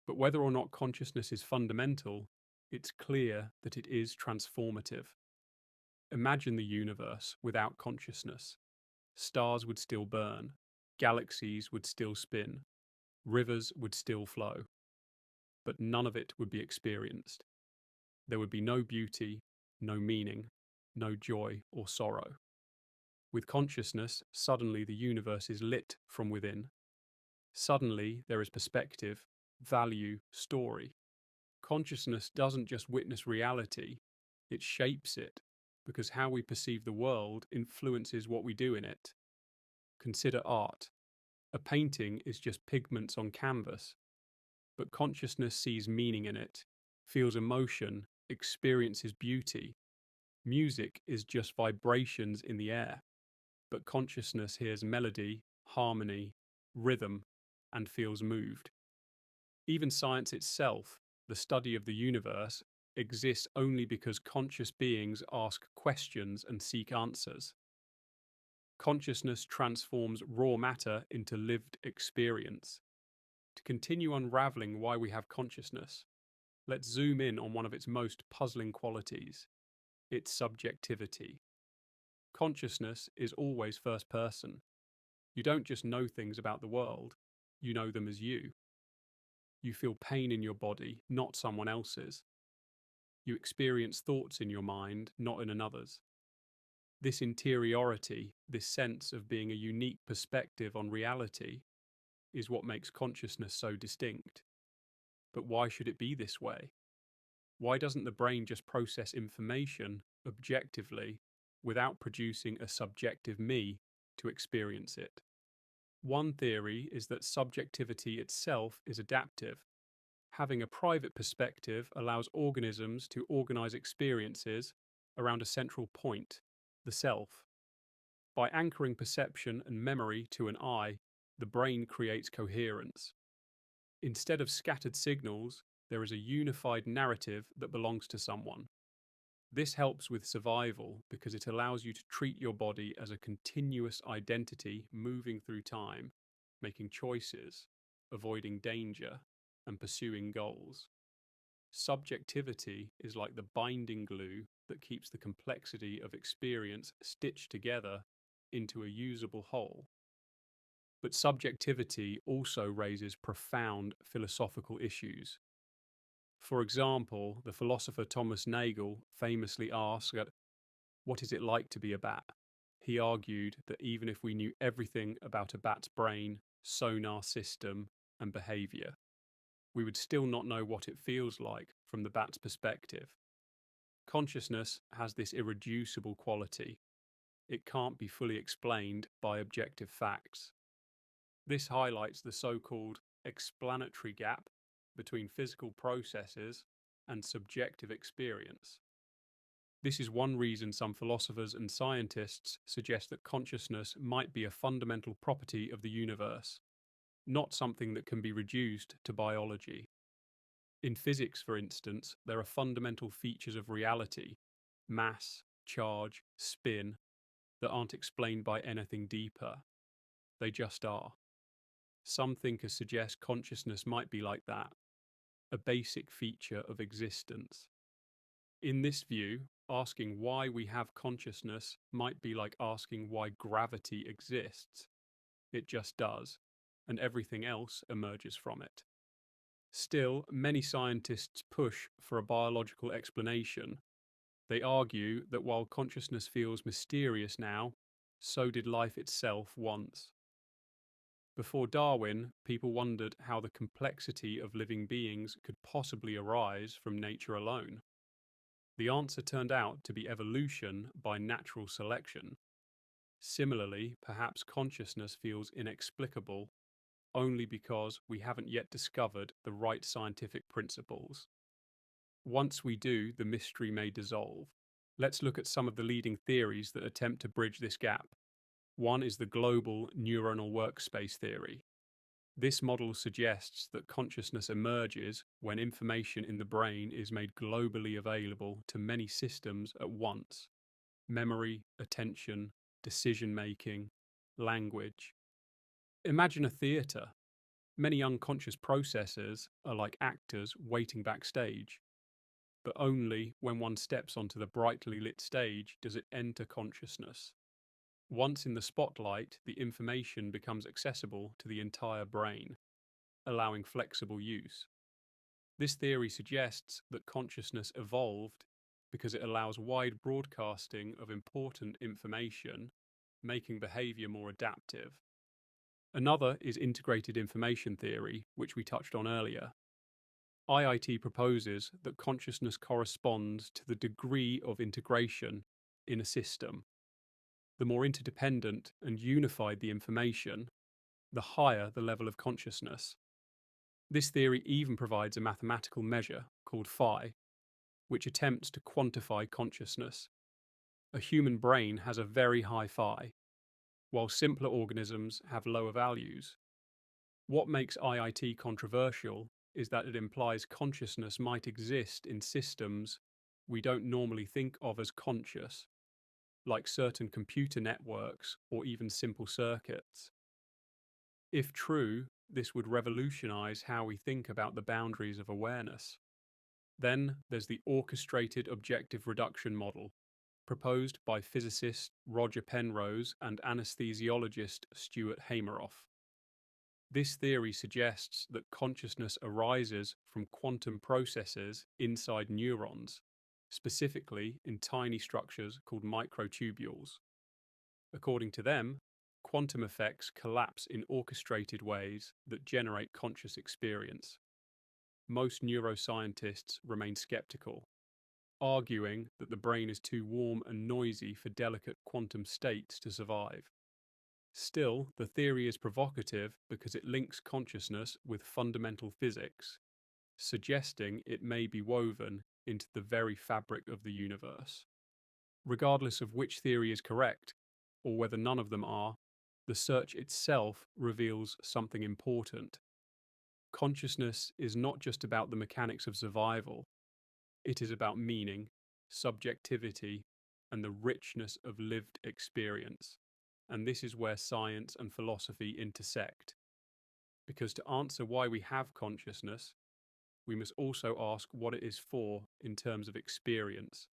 But whether or not consciousness is fundamental, it's clear that it is transformative. Imagine the universe without consciousness. Stars would still burn, galaxies would still spin, rivers would still flow, but none of it would be experienced. There would be no beauty, no meaning, no joy or sorrow. With consciousness, suddenly the universe is lit from within. Suddenly there is perspective, value, story. Consciousness doesn't just witness reality, it shapes it, because how we perceive the world influences what we do in it. Consider art. A painting is just pigments on canvas, but consciousness sees meaning in it, feels emotion, experiences beauty. Music is just vibrations in the air, but consciousness hears melody, harmony, rhythm, and feels moved. Even science itself, the study of the universe, exists only because conscious beings ask questions and seek answers. Consciousness transforms raw matter into lived experience. To continue unraveling why we have consciousness, let's zoom in on one of its most puzzling qualities, its subjectivity. Consciousness is always first person. You don't just know things about the world, you know them as you. You feel pain in your body, not someone else's. You experience thoughts in your mind, not in another's. This interiority, this sense of being a unique perspective on reality, is what makes consciousness so distinct. But why should it be this way? Why doesn't the brain just process information objectively without producing a subjective me to experience it? One theory is that subjectivity itself is adaptive. Having a private perspective allows organisms to organize experiences around a central point, the self. By anchoring perception and memory to an I, the brain creates coherence. Instead of scattered signals, there is a unified narrative that belongs to someone. This helps with survival because it allows you to treat your body as a continuous identity moving through time, making choices, avoiding danger, and pursuing goals. Subjectivity is like the binding glue that keeps the complexity of experience stitched together into a usable whole. But subjectivity also raises profound philosophical issues. For example, the philosopher Thomas Nagel famously asked, "What is it like to be a bat?" He argued that even if we knew everything about a bat's brain, sonar system, and behavior, we would still not know what it feels like from the bat's perspective. Consciousness has this irreducible quality. It can't be fully explained by objective facts. This highlights the so-called explanatory gap between physical processes and subjective experience. This is one reason some philosophers and scientists suggest that consciousness might be a fundamental property of the universe, not something that can be reduced to biology. In physics, for instance, there are fundamental features of reality, mass, charge, spin, that aren't explained by anything deeper. They just are. Some thinkers suggest consciousness might be like that, a basic feature of existence. In this view, asking why we have consciousness might be like asking why gravity exists. It just does, and everything else emerges from it. Still, many scientists push for a biological explanation. They argue that while consciousness feels mysterious now, so did life itself once. Before Darwin, people wondered how the complexity of living beings could possibly arise from nature alone. The answer turned out to be evolution by natural selection. Similarly, perhaps consciousness feels inexplicable only because we haven't yet discovered the right scientific principles. Once we do, the mystery may dissolve. Let's look at some of the leading theories that attempt to bridge this gap. One is the global neuronal workspace theory. This model suggests that consciousness emerges when information in the brain is made globally available to many systems at once: memory, attention, decision-making, language. Imagine a theatre. Many unconscious processes are like actors waiting backstage, but only when one steps onto the brightly lit stage does it enter consciousness. Once in the spotlight, the information becomes accessible to the entire brain, allowing flexible use. This theory suggests that consciousness evolved because it allows wide broadcasting of important information, making behavior more adaptive. Another is integrated information theory, which we touched on earlier. IIT proposes that consciousness corresponds to the degree of integration in a system. The more interdependent and unified the information, the higher the level of consciousness. This theory even provides a mathematical measure called phi, which attempts to quantify consciousness. A human brain has a very high phi, while simpler organisms have lower values. What makes IIT controversial is that it implies consciousness might exist in systems we don't normally think of as conscious, like certain computer networks or even simple circuits. If true, this would revolutionize how we think about the boundaries of awareness. Then there's the orchestrated objective reduction model, proposed by physicist Roger Penrose and anesthesiologist Stuart Hameroff. This theory suggests that consciousness arises from quantum processes inside neurons, specifically in tiny structures called microtubules. According to them, quantum effects collapse in orchestrated ways that generate conscious experience. Most neuroscientists remain skeptical, arguing that the brain is too warm and noisy for delicate quantum states to survive. Still, the theory is provocative because it links consciousness with fundamental physics, suggesting it may be woven into the very fabric of the universe. Regardless of which theory is correct, or whether none of them are, the search itself reveals something important. Consciousness is not just about the mechanics of survival, it is about meaning, subjectivity, and the richness of lived experience. And this is where science and philosophy intersect. Because to answer why we have consciousness, we must also ask what it is for in terms of experience,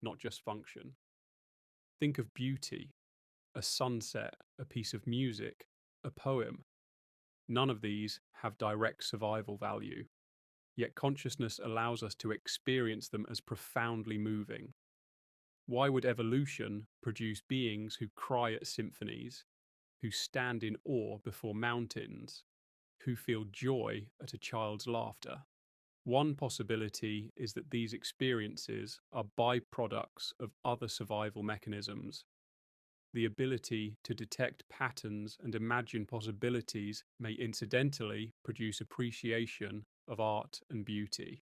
not just function. Think of beauty, a sunset, a piece of music, a poem. None of these have direct survival value, yet consciousness allows us to experience them as profoundly moving. Why would evolution produce beings who cry at symphonies, who stand in awe before mountains, who feel joy at a child's laughter? One possibility is that these experiences are byproducts of other survival mechanisms. The ability to detect patterns and imagine possibilities may incidentally produce appreciation of art and beauty.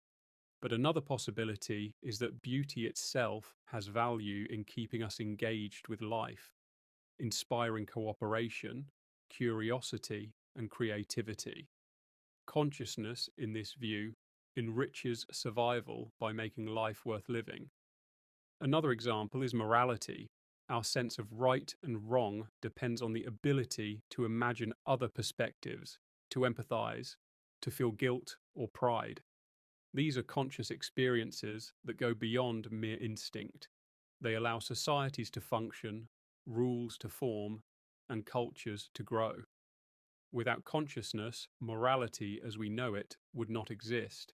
But another possibility is that beauty itself has value in keeping us engaged with life, inspiring cooperation, curiosity, and creativity. Consciousness, in this view, enriches survival by making life worth living. Another example is morality. Our sense of right and wrong depends on the ability to imagine other perspectives, to empathize, to feel guilt or pride. These are conscious experiences that go beyond mere instinct. They allow societies to function, rules to form, and cultures to grow. Without consciousness, morality as we know it would not exist.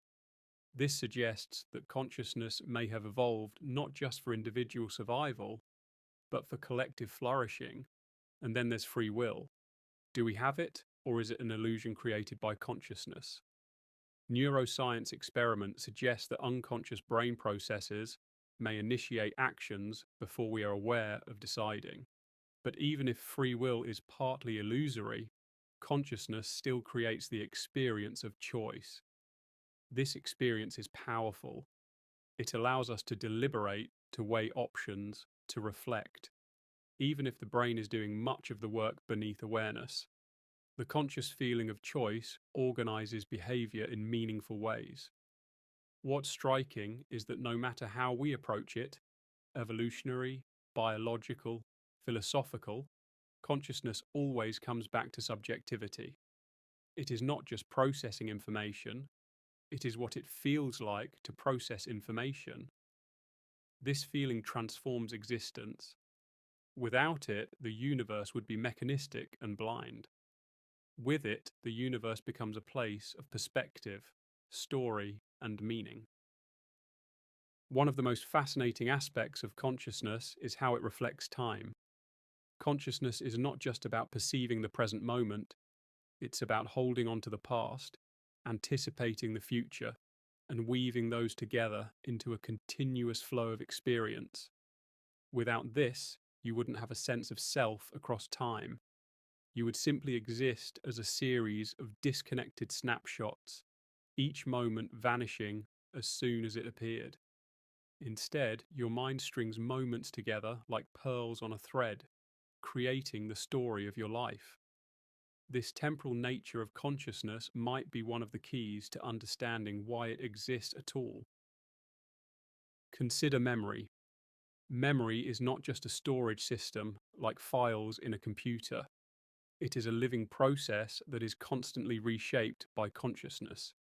This suggests that consciousness may have evolved not just for individual survival, but for collective flourishing. And then there's free will. Do we have it, or is it an illusion created by consciousness? Neuroscience experiments suggest that unconscious brain processes may initiate actions before we are aware of deciding. But even if free will is partly illusory, consciousness still creates the experience of choice. This experience is powerful. It allows us to deliberate, to weigh options, to reflect, even if the brain is doing much of the work beneath awareness. The conscious feeling of choice organizes behavior in meaningful ways. What's striking is that no matter how we approach it, evolutionary, biological, philosophical, consciousness always comes back to subjectivity. It is not just processing information, it is what it feels like to process information. This feeling transforms existence. Without it, the universe would be mechanistic and blind. With it, the universe becomes a place of perspective, story, and meaning. One of the most fascinating aspects of consciousness is how it reflects time. Consciousness is not just about perceiving the present moment, it's about holding on to the past, anticipating the future, and weaving those together into a continuous flow of experience. Without this, you wouldn't have a sense of self across time. You would simply exist as a series of disconnected snapshots, each moment vanishing as soon as it appeared. Instead, your mind strings moments together like pearls on a thread, creating the story of your life. This temporal nature of consciousness might be one of the keys to understanding why it exists at all. Consider memory. Memory is not just a storage system like files in a computer. It is a living process that is constantly reshaped by consciousness.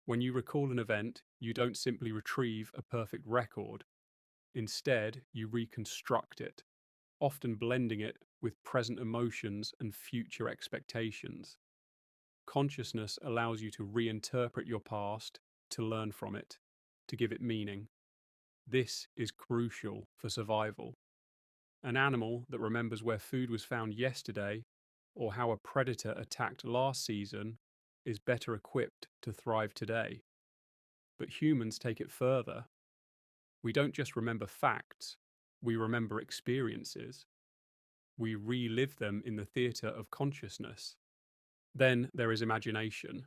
When you recall an event, you don't simply retrieve a perfect record. Instead, you reconstruct it, often blending it with present emotions and future expectations. Consciousness allows you to reinterpret your past, to learn from it, to give it meaning. This is crucial for survival. An animal that remembers where food was found yesterday or how a predator attacked last season is better equipped to thrive today. But humans take it further. We don't just remember facts, we remember experiences. We relive them in the theatre of consciousness. Then there is imagination.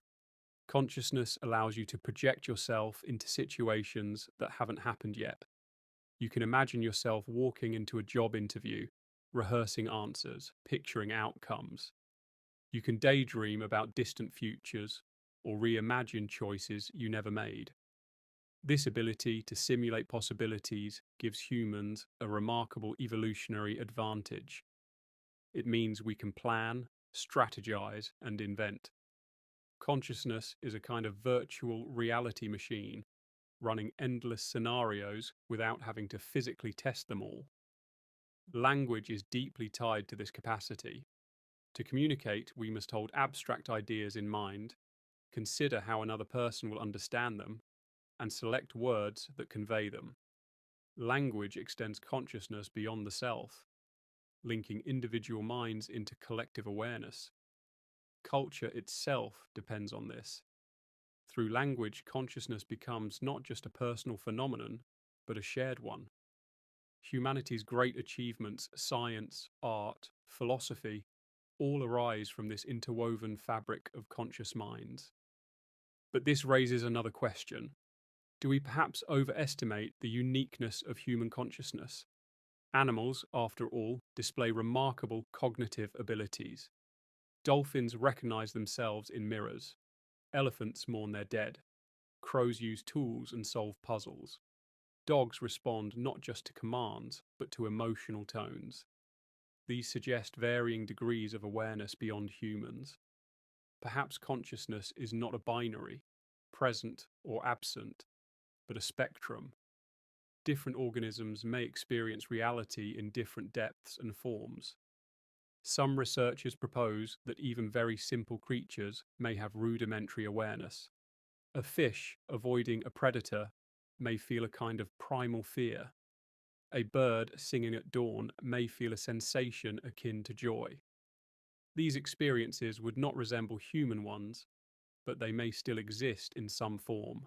Consciousness allows you to project yourself into situations that haven't happened yet. You can imagine yourself walking into a job interview, rehearsing answers, picturing outcomes. You can daydream about distant futures or reimagine choices you never made. This ability to simulate possibilities gives humans a remarkable evolutionary advantage. It means we can plan, strategize, and invent. Consciousness is a kind of virtual reality machine, running endless scenarios without having to physically test them all. Language is deeply tied to this capacity. To communicate, we must hold abstract ideas in mind, consider how another person will understand them, and select words that convey them. Language extends consciousness beyond the self, linking individual minds into collective awareness. Culture itself depends on this. Through language, consciousness becomes not just a personal phenomenon, but a shared one. Humanity's great achievements, science, art, philosophy, all arise from this interwoven fabric of conscious minds. But this raises another question. Do we perhaps overestimate the uniqueness of human consciousness? Animals, after all, display remarkable cognitive abilities. Dolphins recognize themselves in mirrors. Elephants mourn their dead. Crows use tools and solve puzzles. Dogs respond not just to commands, but to emotional tones. These suggest varying degrees of awareness beyond humans. Perhaps consciousness is not a binary, present or absent, but a spectrum. Different organisms may experience reality in different depths and forms. Some researchers propose that even very simple creatures may have rudimentary awareness. A fish avoiding a predator may feel a kind of primal fear. A bird singing at dawn may feel a sensation akin to joy. These experiences would not resemble human ones, but they may still exist in some form.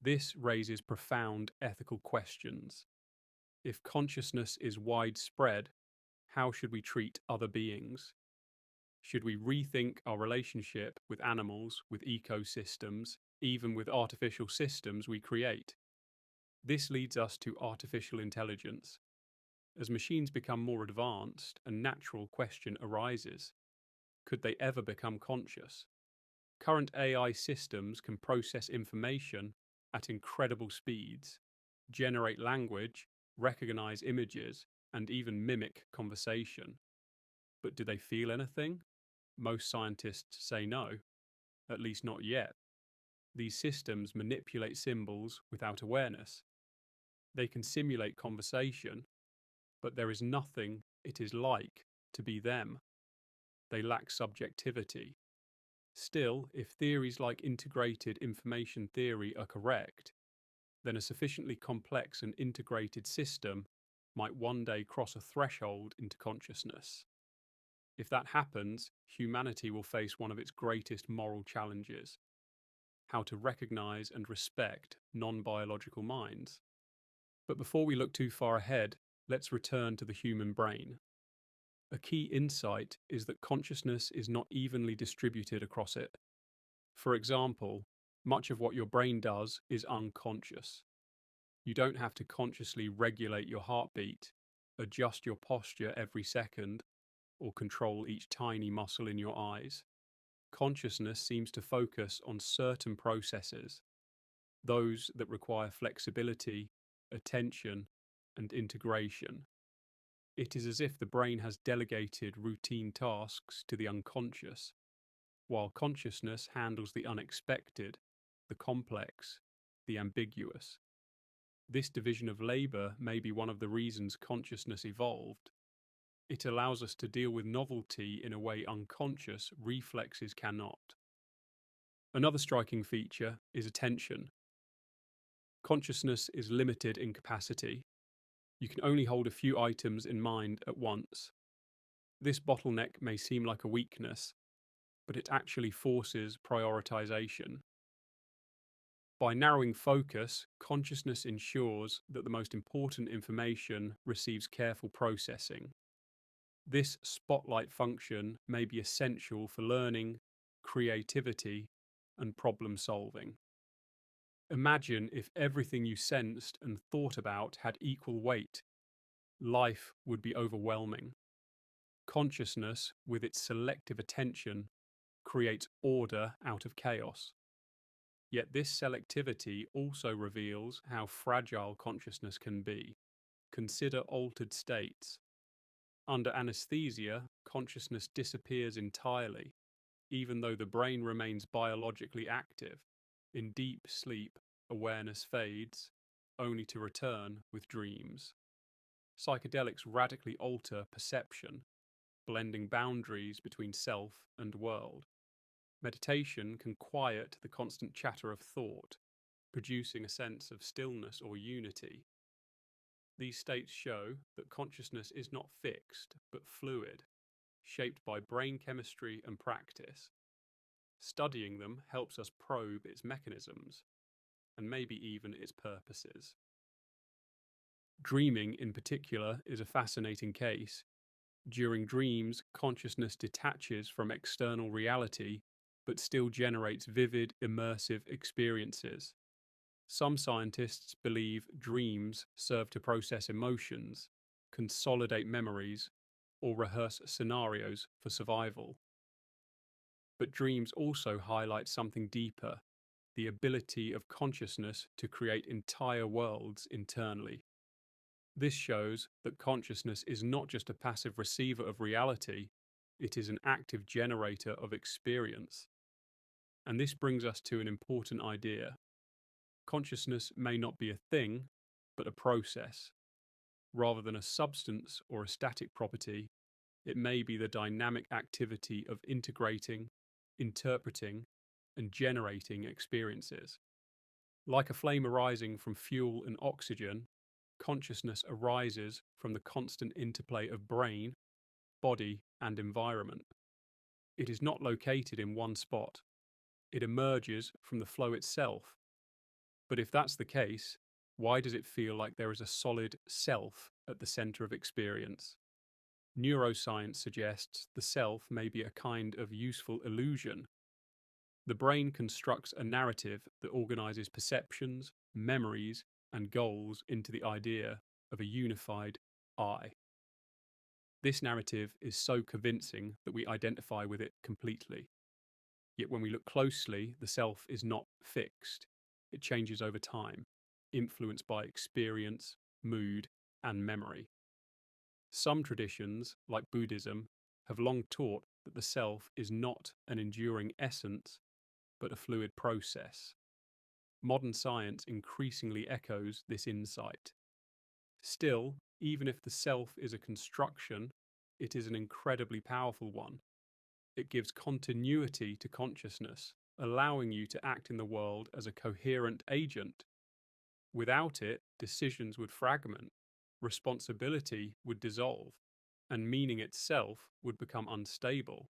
This raises profound ethical questions. If consciousness is widespread, how should we treat other beings? Should we rethink our relationship with animals, with ecosystems, even with artificial systems we create? This leads us to artificial intelligence. As machines become more advanced, a natural question arises. Could they ever become conscious? Current AI systems can process information at incredible speeds, generate language, recognize images, and even mimic conversation. But do they feel anything? Most scientists say no, at least not yet. These systems manipulate symbols without awareness. They can simulate conversation, but there is nothing it is like to be them. They lack subjectivity. Still, if theories like integrated information theory are correct, then a sufficiently complex and integrated system might one day cross a threshold into consciousness. If that happens, humanity will face one of its greatest moral challenges: how to recognize and respect non-biological minds. But before we look too far ahead, let's return to the human brain. A key insight is that consciousness is not evenly distributed across it. For example, much of what your brain does is unconscious. You don't have to consciously regulate your heartbeat, adjust your posture every second, or control each tiny muscle in your eyes. Consciousness seems to focus on certain processes, those that require flexibility, attention, and integration. It is as if the brain has delegated routine tasks to the unconscious, while consciousness handles the unexpected, the complex, the ambiguous. This division of labor may be one of the reasons consciousness evolved. It allows us to deal with novelty in a way unconscious reflexes cannot. Another striking feature is attention. Consciousness is limited in capacity. You can only hold a few items in mind at once. This bottleneck may seem like a weakness, but it actually forces prioritization. By narrowing focus, consciousness ensures that the most important information receives careful processing. This spotlight function may be essential for learning, creativity, and problem solving. Imagine if everything you sensed and thought about had equal weight. Life would be overwhelming. Consciousness, with its selective attention, creates order out of chaos. Yet this selectivity also reveals how fragile consciousness can be. Consider altered states. Under anesthesia, consciousness disappears entirely, even though the brain remains biologically active. In deep sleep, awareness fades, only to return with dreams. Psychedelics radically alter perception, blending boundaries between self and world. Meditation can quiet the constant chatter of thought, producing a sense of stillness or unity. These states show that consciousness is not fixed, but fluid, shaped by brain chemistry and practice. Studying them helps us probe its mechanisms, and maybe even its purposes. Dreaming, in particular, is a fascinating case. During dreams, consciousness detaches from external reality, but still generates vivid, immersive experiences. Some scientists believe dreams serve to process emotions, consolidate memories, or rehearse scenarios for survival. But dreams also highlight something deeper: the ability of consciousness to create entire worlds internally. This shows that consciousness is not just a passive receiver of reality, it is an active generator of experience. And this brings us to an important idea. Consciousness may not be a thing, but a process. Rather than a substance or a static property, it may be the dynamic activity of integrating, interpreting, and generating experiences. Like a flame arising from fuel and oxygen, consciousness arises from the constant interplay of brain, body, and environment. It is not located in one spot. It emerges from the flow itself. But if that's the case, why does it feel like there is a solid self at the center of experience? Neuroscience suggests the self may be a kind of useful illusion. The brain constructs a narrative that organizes perceptions, memories, and goals into the idea of a unified I. This narrative is so convincing that we identify with it completely. Yet when we look closely, the self is not fixed. It changes over time, influenced by experience, mood, and memory. Some traditions, like Buddhism, have long taught that the self is not an enduring essence, but a fluid process. Modern science increasingly echoes this insight. Still, even if the self is a construction, it is an incredibly powerful one. It gives continuity to consciousness, allowing you to act in the world as a coherent agent. Without it, decisions would fragment, responsibility would dissolve, and meaning itself would become unstable.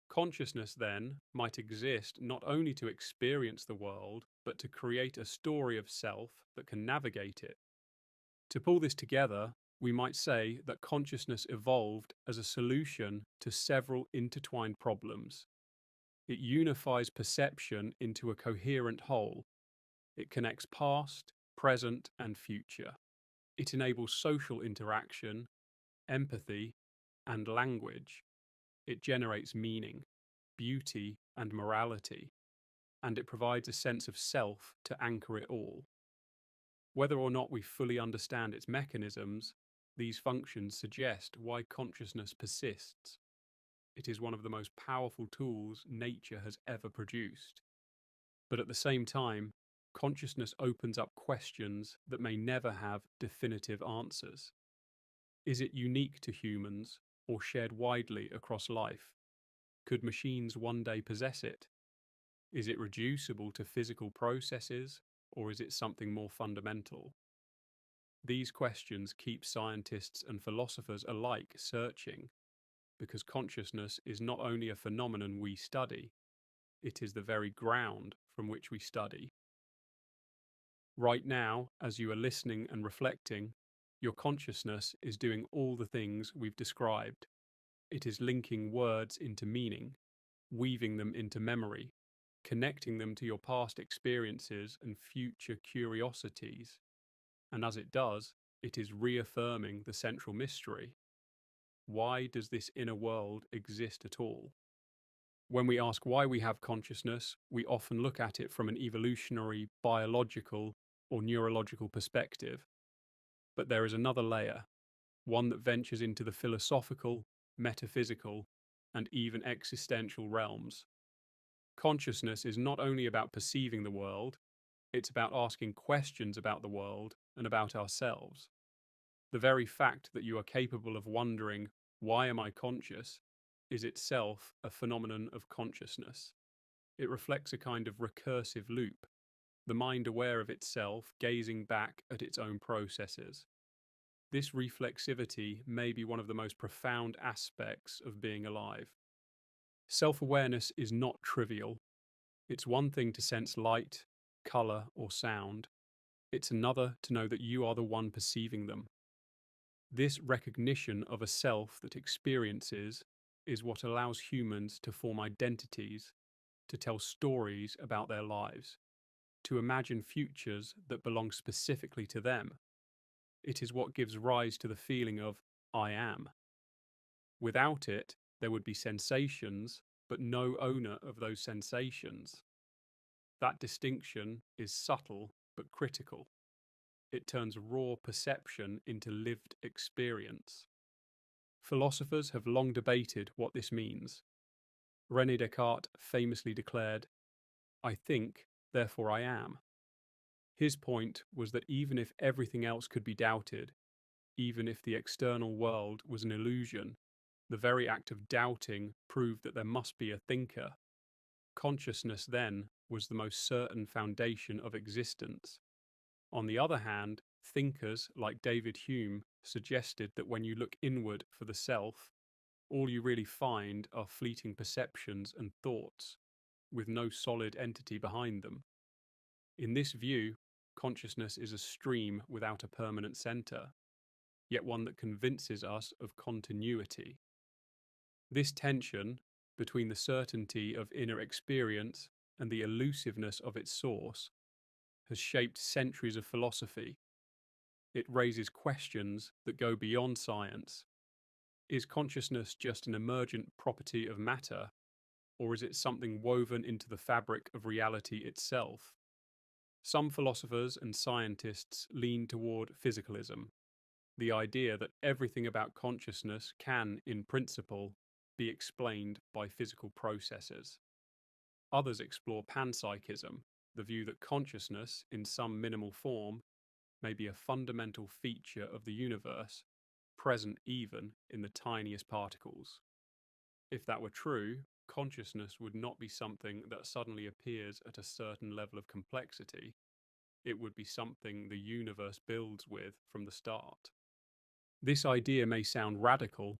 Consciousness, then, might exist not only to experience the world, but to create a story of self that can navigate it. To pull this together, we might say that consciousness evolved as a solution to several intertwined problems. It unifies perception into a coherent whole. It connects past, present, and future. It enables social interaction, empathy, and language. It generates meaning, beauty, and morality, and it provides a sense of self to anchor it all. Whether or not we fully understand its mechanisms, these functions suggest why consciousness persists. It is one of the most powerful tools nature has ever produced. But at the same time, consciousness opens up questions that may never have definitive answers. Is it unique to humans or shared widely across life? Could machines one day possess it? Is it reducible to physical processes, or is it something more fundamental? These questions keep scientists and philosophers alike searching, because consciousness is not only a phenomenon we study, it is the very ground from which we study. Right now, as you are listening and reflecting, your consciousness is doing all the things we've described. It is linking words into meaning, weaving them into memory, connecting them to your past experiences and future curiosities. And as it does, it is reaffirming the central mystery. Why does this inner world exist at all? When we ask why we have consciousness, we often look at it from an evolutionary, biological, or neurological perspective. But there is another layer, one that ventures into the philosophical, metaphysical, and even existential realms. Consciousness is not only about perceiving the world, it's about asking questions about the world and about ourselves. The very fact that you are capable of wondering, why am I conscious, is itself a phenomenon of consciousness. It reflects a kind of recursive loop, the mind aware of itself, gazing back at its own processes. This reflexivity may be one of the most profound aspects of being alive. Self-awareness is not trivial. It's one thing to sense light, colour, or sound. It's another to know that you are the one perceiving them. This recognition of a self that experiences is what allows humans to form identities, to tell stories about their lives, to imagine futures that belong specifically to them. It is what gives rise to the feeling of I am. Without it, there would be sensations, but no owner of those sensations. That distinction is subtle but critical. It turns raw perception into lived experience. Philosophers have long debated what this means. René Descartes famously declared, "I think, therefore I am." His point was that even if everything else could be doubted, even if the external world was an illusion, the very act of doubting proved that there must be a thinker. Consciousness, then, was the most certain foundation of existence. On the other hand, thinkers like David Hume suggested that when you look inward for the self, all you really find are fleeting perceptions and thoughts, with no solid entity behind them. In this view, consciousness is a stream without a permanent centre, yet one that convinces us of continuity. This tension between the certainty of inner experience and the elusiveness of its source has shaped centuries of philosophy. It raises questions that go beyond science. Is consciousness just an emergent property of matter, or is it something woven into the fabric of reality itself? Some philosophers and scientists lean toward physicalism. the idea that everything about consciousness can, in principle, be explained by physical processes. Others explore panpsychism, the view that consciousness, in some minimal form, may be a fundamental feature of the universe, present even in the tiniest particles. If that were true, consciousness would not be something that suddenly appears at a certain level of complexity. It would be something the universe builds with from the start. This idea may sound radical,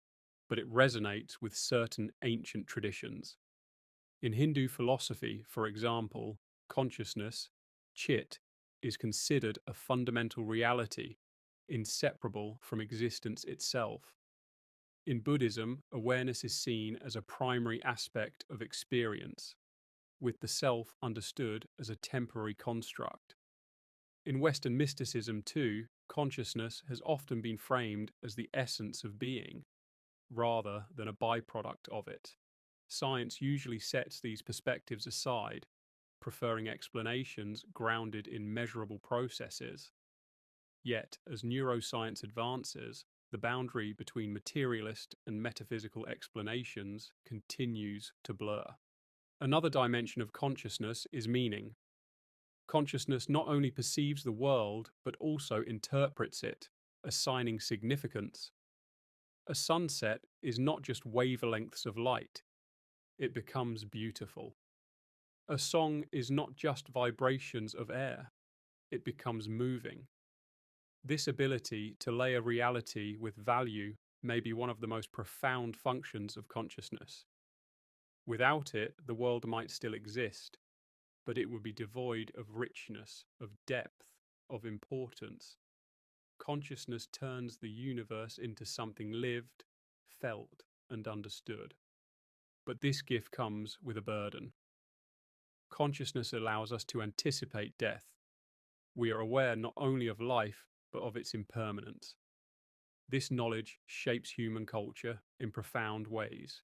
but it resonates with certain ancient traditions. In Hindu philosophy, for example, consciousness, chit, is considered a fundamental reality, inseparable from existence itself. In Buddhism, awareness is seen as a primary aspect of experience, with the self understood as a temporary construct. In Western mysticism, too, consciousness has often been framed as the essence of being, rather than a byproduct of it. Science usually sets these perspectives aside, preferring explanations grounded in measurable processes. Yet, as neuroscience advances, the boundary between materialist and metaphysical explanations continues to blur. Another dimension of consciousness is meaning. Consciousness not only perceives the world, but also interprets it, assigning significance. A sunset is not just wavelengths of light, it becomes beautiful. A song is not just vibrations of air, it becomes moving. This ability to layer reality with value may be one of the most profound functions of consciousness. Without it, the world might still exist, but it would be devoid of richness, of depth, of importance. Consciousness turns the universe into something lived, felt, and understood. But this gift comes with a burden. Consciousness allows us to anticipate death. We are aware not only of life, but of its impermanence. This knowledge shapes human culture in profound ways.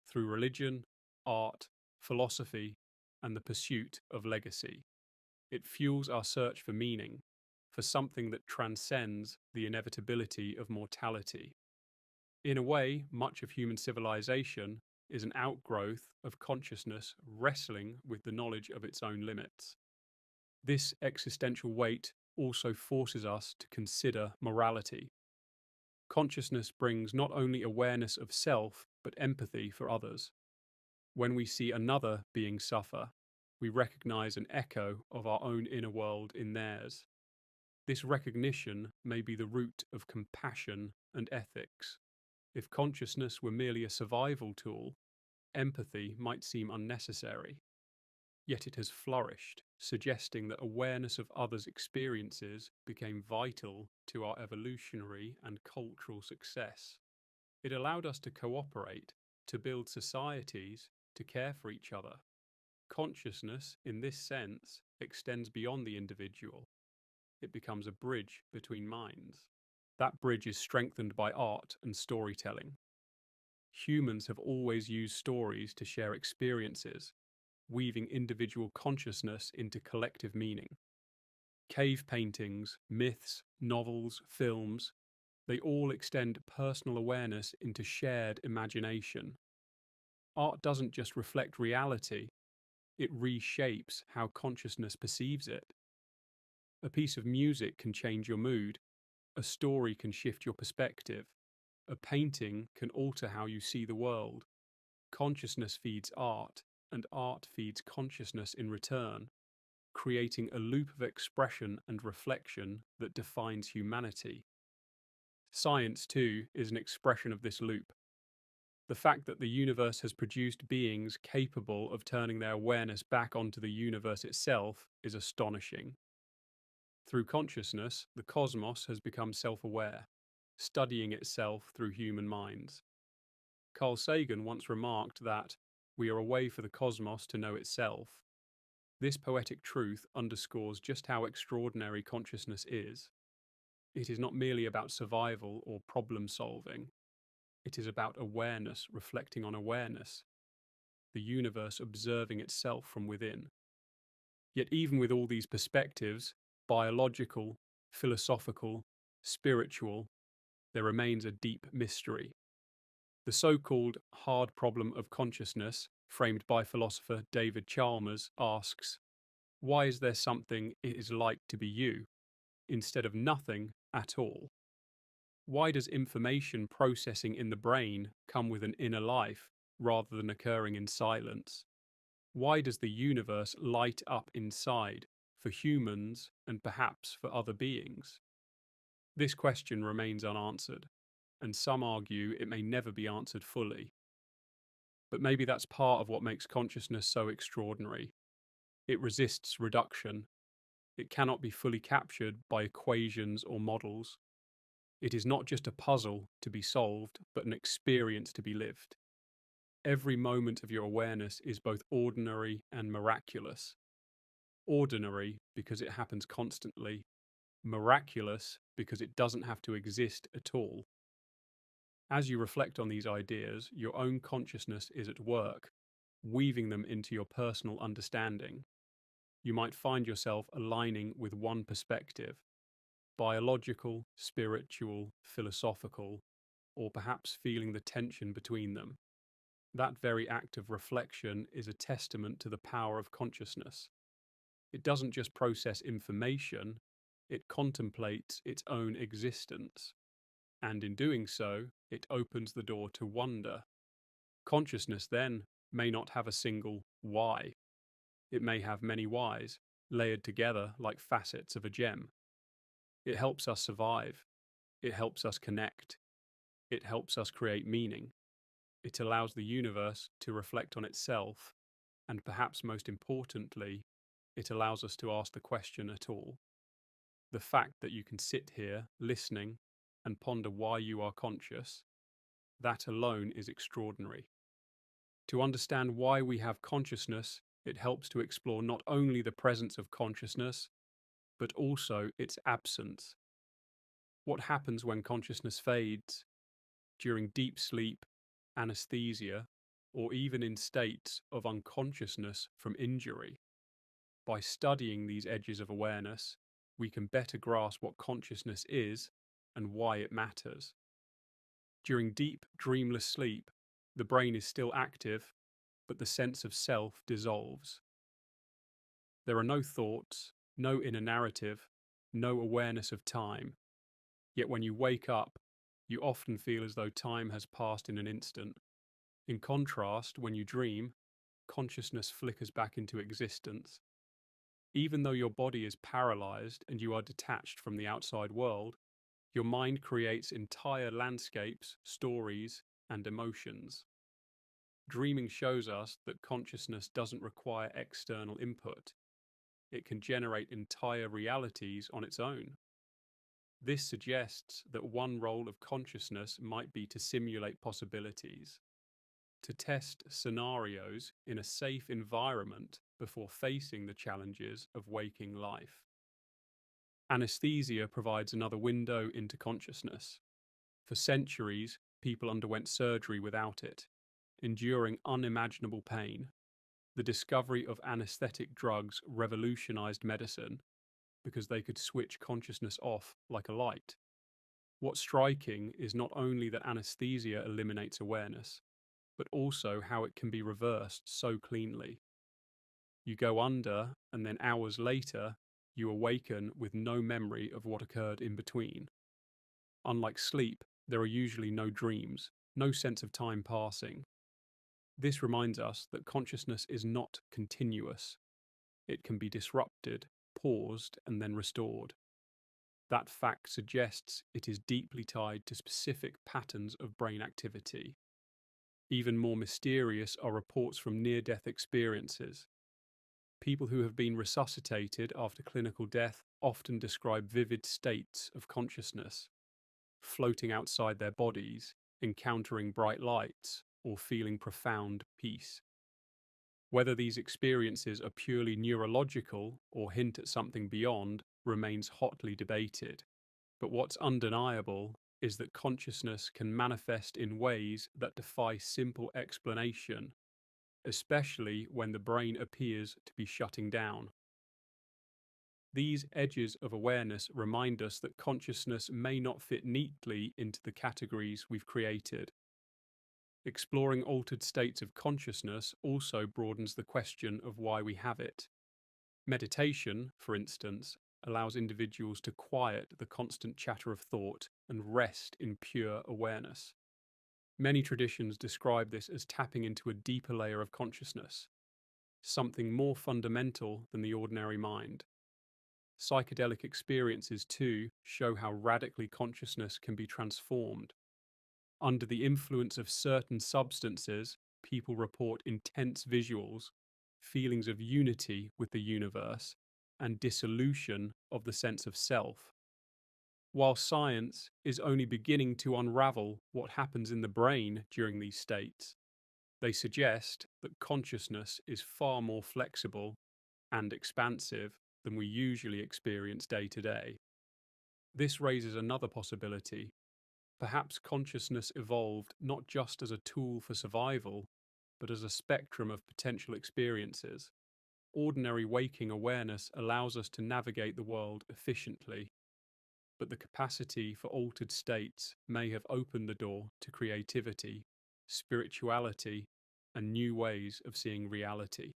Through religion, art, philosophy, and the pursuit of legacy. It fuels our search for meaning, for something that transcends the inevitability of mortality. In a way, much of human civilization is an outgrowth of consciousness wrestling with the knowledge of its own limits. This existential weight also forces us to consider morality. Consciousness brings not only awareness of self, but empathy for others. When we see another being suffer, we recognize an echo of our own inner world in theirs. This recognition may be the root of compassion and ethics. If consciousness were merely a survival tool, empathy might seem unnecessary. Yet it has flourished, suggesting that awareness of others' experiences became vital to our evolutionary and cultural success. It allowed us to cooperate, to build societies, to care for each other. Consciousness, in this sense, extends beyond the individual. It becomes a bridge between minds. That bridge is strengthened by art and storytelling. Humans have always used stories to share experiences, weaving individual consciousness into collective meaning. Cave paintings, myths, novels, films, they all extend personal awareness into shared imagination. Art doesn't just reflect reality, it reshapes how consciousness perceives it. A piece of music can change your mood, a story can shift your perspective, a painting can alter how you see the world. Consciousness feeds art, and art feeds consciousness in return, creating a loop of expression and reflection that defines humanity. Science, too, is an expression of this loop. The fact that the universe has produced beings capable of turning their awareness back onto the universe itself is astonishing. Through consciousness, the cosmos has become self-aware, studying itself through human minds. Carl Sagan once remarked that we are a way for the cosmos to know itself. This poetic truth underscores just how extraordinary consciousness is. It is not merely about survival or problem solving. It is about awareness reflecting on awareness, the universe observing itself from within. Yet even with all these perspectives, biological, philosophical, spiritual, there remains a deep mystery. The so-called hard problem of consciousness, framed by philosopher David Chalmers, asks, why is there something it is like to be you, instead of nothing at all? Why does information processing in the brain come with an inner life rather than occurring in silence? Why does the universe light up inside for humans and perhaps for other beings? This question remains unanswered, and some argue it may never be answered fully. But maybe that's part of what makes consciousness so extraordinary. It resists reduction. It cannot be fully captured by equations or models. It is not just a puzzle to be solved, but an experience to be lived. Every moment of your awareness is both ordinary and miraculous. Ordinary because it happens constantly, miraculous because it doesn't have to exist at all. As you reflect on these ideas, your own consciousness is at work, weaving them into your personal understanding. You might find yourself aligning with one perspective, biological, spiritual, philosophical, or perhaps feeling the tension between them. That very act of reflection is a testament to the power of consciousness. It doesn't just process information, it contemplates its own existence. And in doing so, it opens the door to wonder. Consciousness, then, may not have a single why. It may have many whys, layered together like facets of a gem. It helps us survive. It helps us connect. It helps us create meaning. It allows the universe to reflect on itself, and perhaps most importantly, it allows us to ask the question at all. The fact that you can sit here, listening, and ponder why you are conscious, that alone is extraordinary. To understand why we have consciousness, it helps to explore not only the presence of consciousness, but also its absence. What happens when consciousness fades? During deep sleep, anesthesia, or even in states of unconsciousness from injury. By studying these edges of awareness, we can better grasp what consciousness is and why it matters. During deep, dreamless sleep, the brain is still active, but the sense of self dissolves. There are no thoughts, no inner narrative, no awareness of time. Yet when you wake up, you often feel as though time has passed in an instant. In contrast, when you dream, consciousness flickers back into existence. Even though your body is paralyzed and you are detached from the outside world, your mind creates entire landscapes, stories, and emotions. Dreaming shows us that consciousness doesn't require external input. It can generate entire realities on its own. This suggests that one role of consciousness might be to simulate possibilities, to test scenarios in a safe environment before facing the challenges of waking life. Anesthesia provides another window into consciousness. For centuries, people underwent surgery without it, enduring unimaginable pain. The discovery of anesthetic drugs revolutionized medicine because they could switch consciousness off like a light. What's striking is not only that anesthesia eliminates awareness, but also how it can be reversed so cleanly. You go under, and then hours later, you awaken with no memory of what occurred in between. Unlike sleep, there are usually no dreams, no sense of time passing. This reminds us that consciousness is not continuous. It can be disrupted, paused, and then restored. That fact suggests it is deeply tied to specific patterns of brain activity. Even more mysterious are reports from near-death experiences. People who have been resuscitated after clinical death often describe vivid states of consciousness, floating outside their bodies, encountering bright lights, or feeling profound peace. Whether these experiences are purely neurological or hint at something beyond remains hotly debated. But what's undeniable is that consciousness can manifest in ways that defy simple explanation, especially when the brain appears to be shutting down. These edges of awareness remind us that consciousness may not fit neatly into the categories we've created. Exploring altered states of consciousness also broadens the question of why we have it. Meditation, for instance, allows individuals to quiet the constant chatter of thought and rest in pure awareness. Many traditions describe this as tapping into a deeper layer of consciousness, something more fundamental than the ordinary mind. Psychedelic experiences, too, show how radically consciousness can be transformed. Under the influence of certain substances, people report intense visuals, feelings of unity with the universe, and dissolution of the sense of self. While science is only beginning to unravel what happens in the brain during these states, they suggest that consciousness is far more flexible and expansive than we usually experience day to day. This raises another possibility. Perhaps consciousness evolved not just as a tool for survival, but as a spectrum of potential experiences. Ordinary waking awareness allows us to navigate the world efficiently, but the capacity for altered states may have opened the door to creativity, spirituality, and new ways of seeing reality.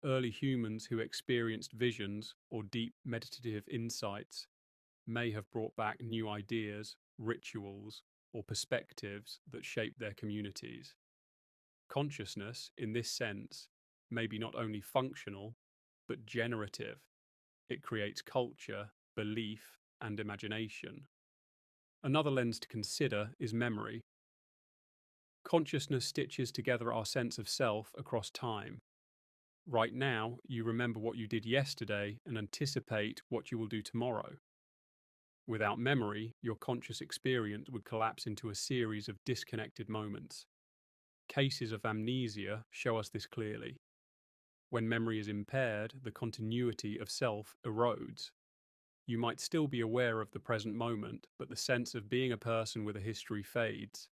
Early humans who experienced visions or deep meditative insights may have brought back new ideas, rituals, or perspectives that shaped their communities. Consciousness, in this sense, may be not only functional, but generative. It creates culture, belief, and imagination. Another lens to consider is memory. Consciousness stitches together our sense of self across time. Right now, you remember what you did yesterday and anticipate what you will do tomorrow. Without memory, your conscious experience would collapse into a series of disconnected moments. Cases of amnesia show us this clearly. When memory is impaired, the continuity of self erodes. You might still be aware of the present moment, but the sense of being a person with a history fades.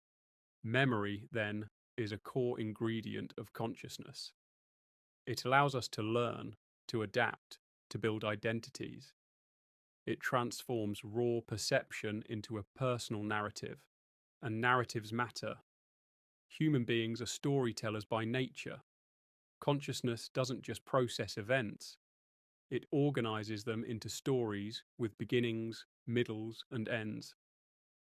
Memory, then, is a core ingredient of consciousness. It allows us to learn, to adapt, to build identities. It transforms raw perception into a personal narrative, and narratives matter. Human beings are storytellers by nature. Consciousness doesn't just process events, it organizes them into stories with beginnings, middles, and ends.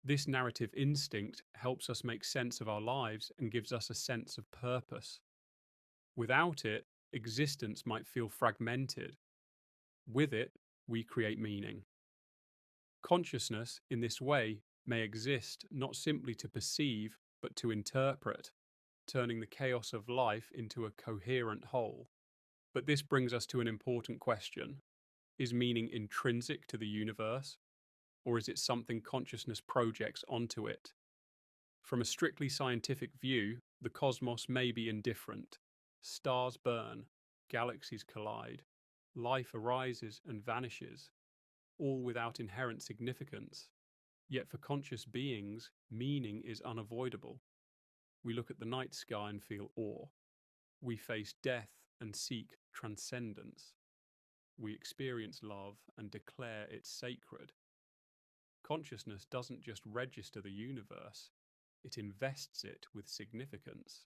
This narrative instinct helps us make sense of our lives and gives us a sense of purpose. Without it, existence might feel fragmented. With it, we create meaning. Consciousness, in this way, may exist not simply to perceive, but to interpret, turning the chaos of life into a coherent whole. But this brings us to an important question. Is meaning intrinsic to the universe, or is it something consciousness projects onto it? From a strictly scientific view, the cosmos may be indifferent. Stars burn, galaxies collide, life arises and vanishes, all without inherent significance. Yet for conscious beings, meaning is unavoidable. We look at the night sky and feel awe. We face death and seek transcendence. We experience love and declare it sacred. Consciousness doesn't just register the universe, it invests it with significance.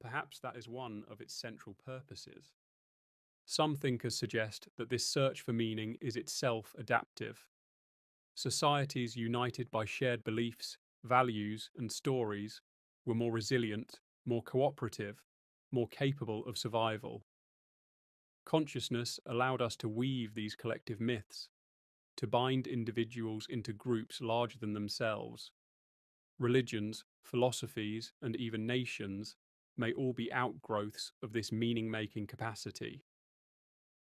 Perhaps that is one of its central purposes. Some thinkers suggest that this search for meaning is itself adaptive. Societies united by shared beliefs, values, and stories were more resilient, more cooperative, more capable of survival. Consciousness allowed us to weave these collective myths, to bind individuals into groups larger than themselves. Religions, philosophies, and even nations may all be outgrowths of this meaning-making capacity.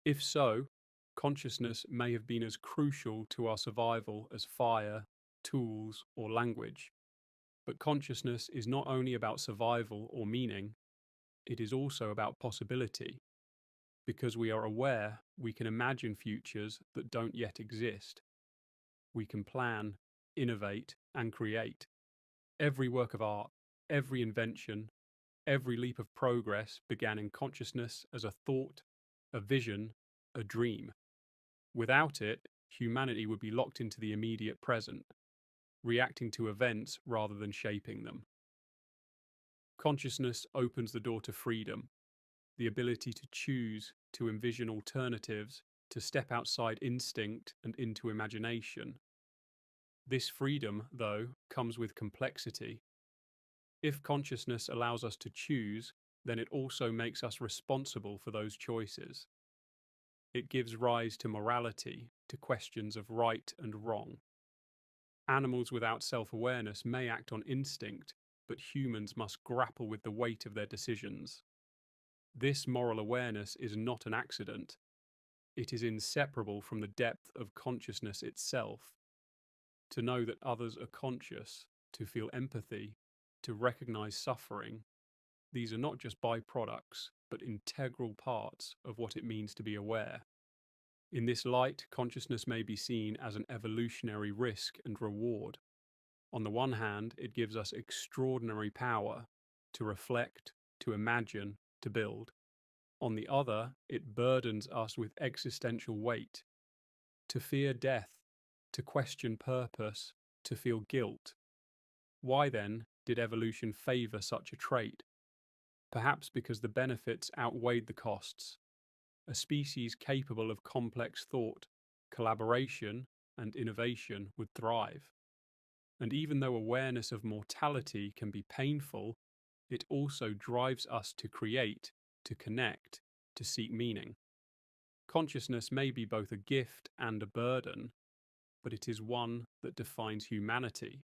If so, consciousness may have been as crucial to our survival as fire, tools, or language. But consciousness is not only about survival or meaning, it is also about possibility. Because we are aware, we can imagine futures that don't yet exist. We can plan, innovate, and create. Every work of art, every invention, every leap of progress began in consciousness as a thought, a vision, a dream. Without it, humanity would be locked into the immediate present, reacting to events rather than shaping them. Consciousness opens the door to freedom, the ability to choose, to envision alternatives, to step outside instinct and into imagination. This freedom, though, comes with complexity. If consciousness allows us to choose, then it also makes us responsible for those choices. It gives rise to morality, to questions of right and wrong. Animals without self-awareness may act on instinct, but humans must grapple with the weight of their decisions. This moral awareness is not an accident. It is inseparable from the depth of consciousness itself. To know that others are conscious, to feel empathy, to recognize suffering, these are not just byproducts, but integral parts of what it means to be aware. In this light, consciousness may be seen as an evolutionary risk and reward. On the one hand, it gives us extraordinary power to reflect, to imagine, to build. On the other, it burdens us with existential weight. To fear death, to question purpose, to feel guilt. Why then did evolution favour such a trait? Perhaps because the benefits outweighed the costs. A species capable of complex thought, collaboration, and innovation would thrive. And even though awareness of mortality can be painful, it also drives us to create, to connect, to seek meaning. Consciousness may be both a gift and a burden, but it is one that defines humanity.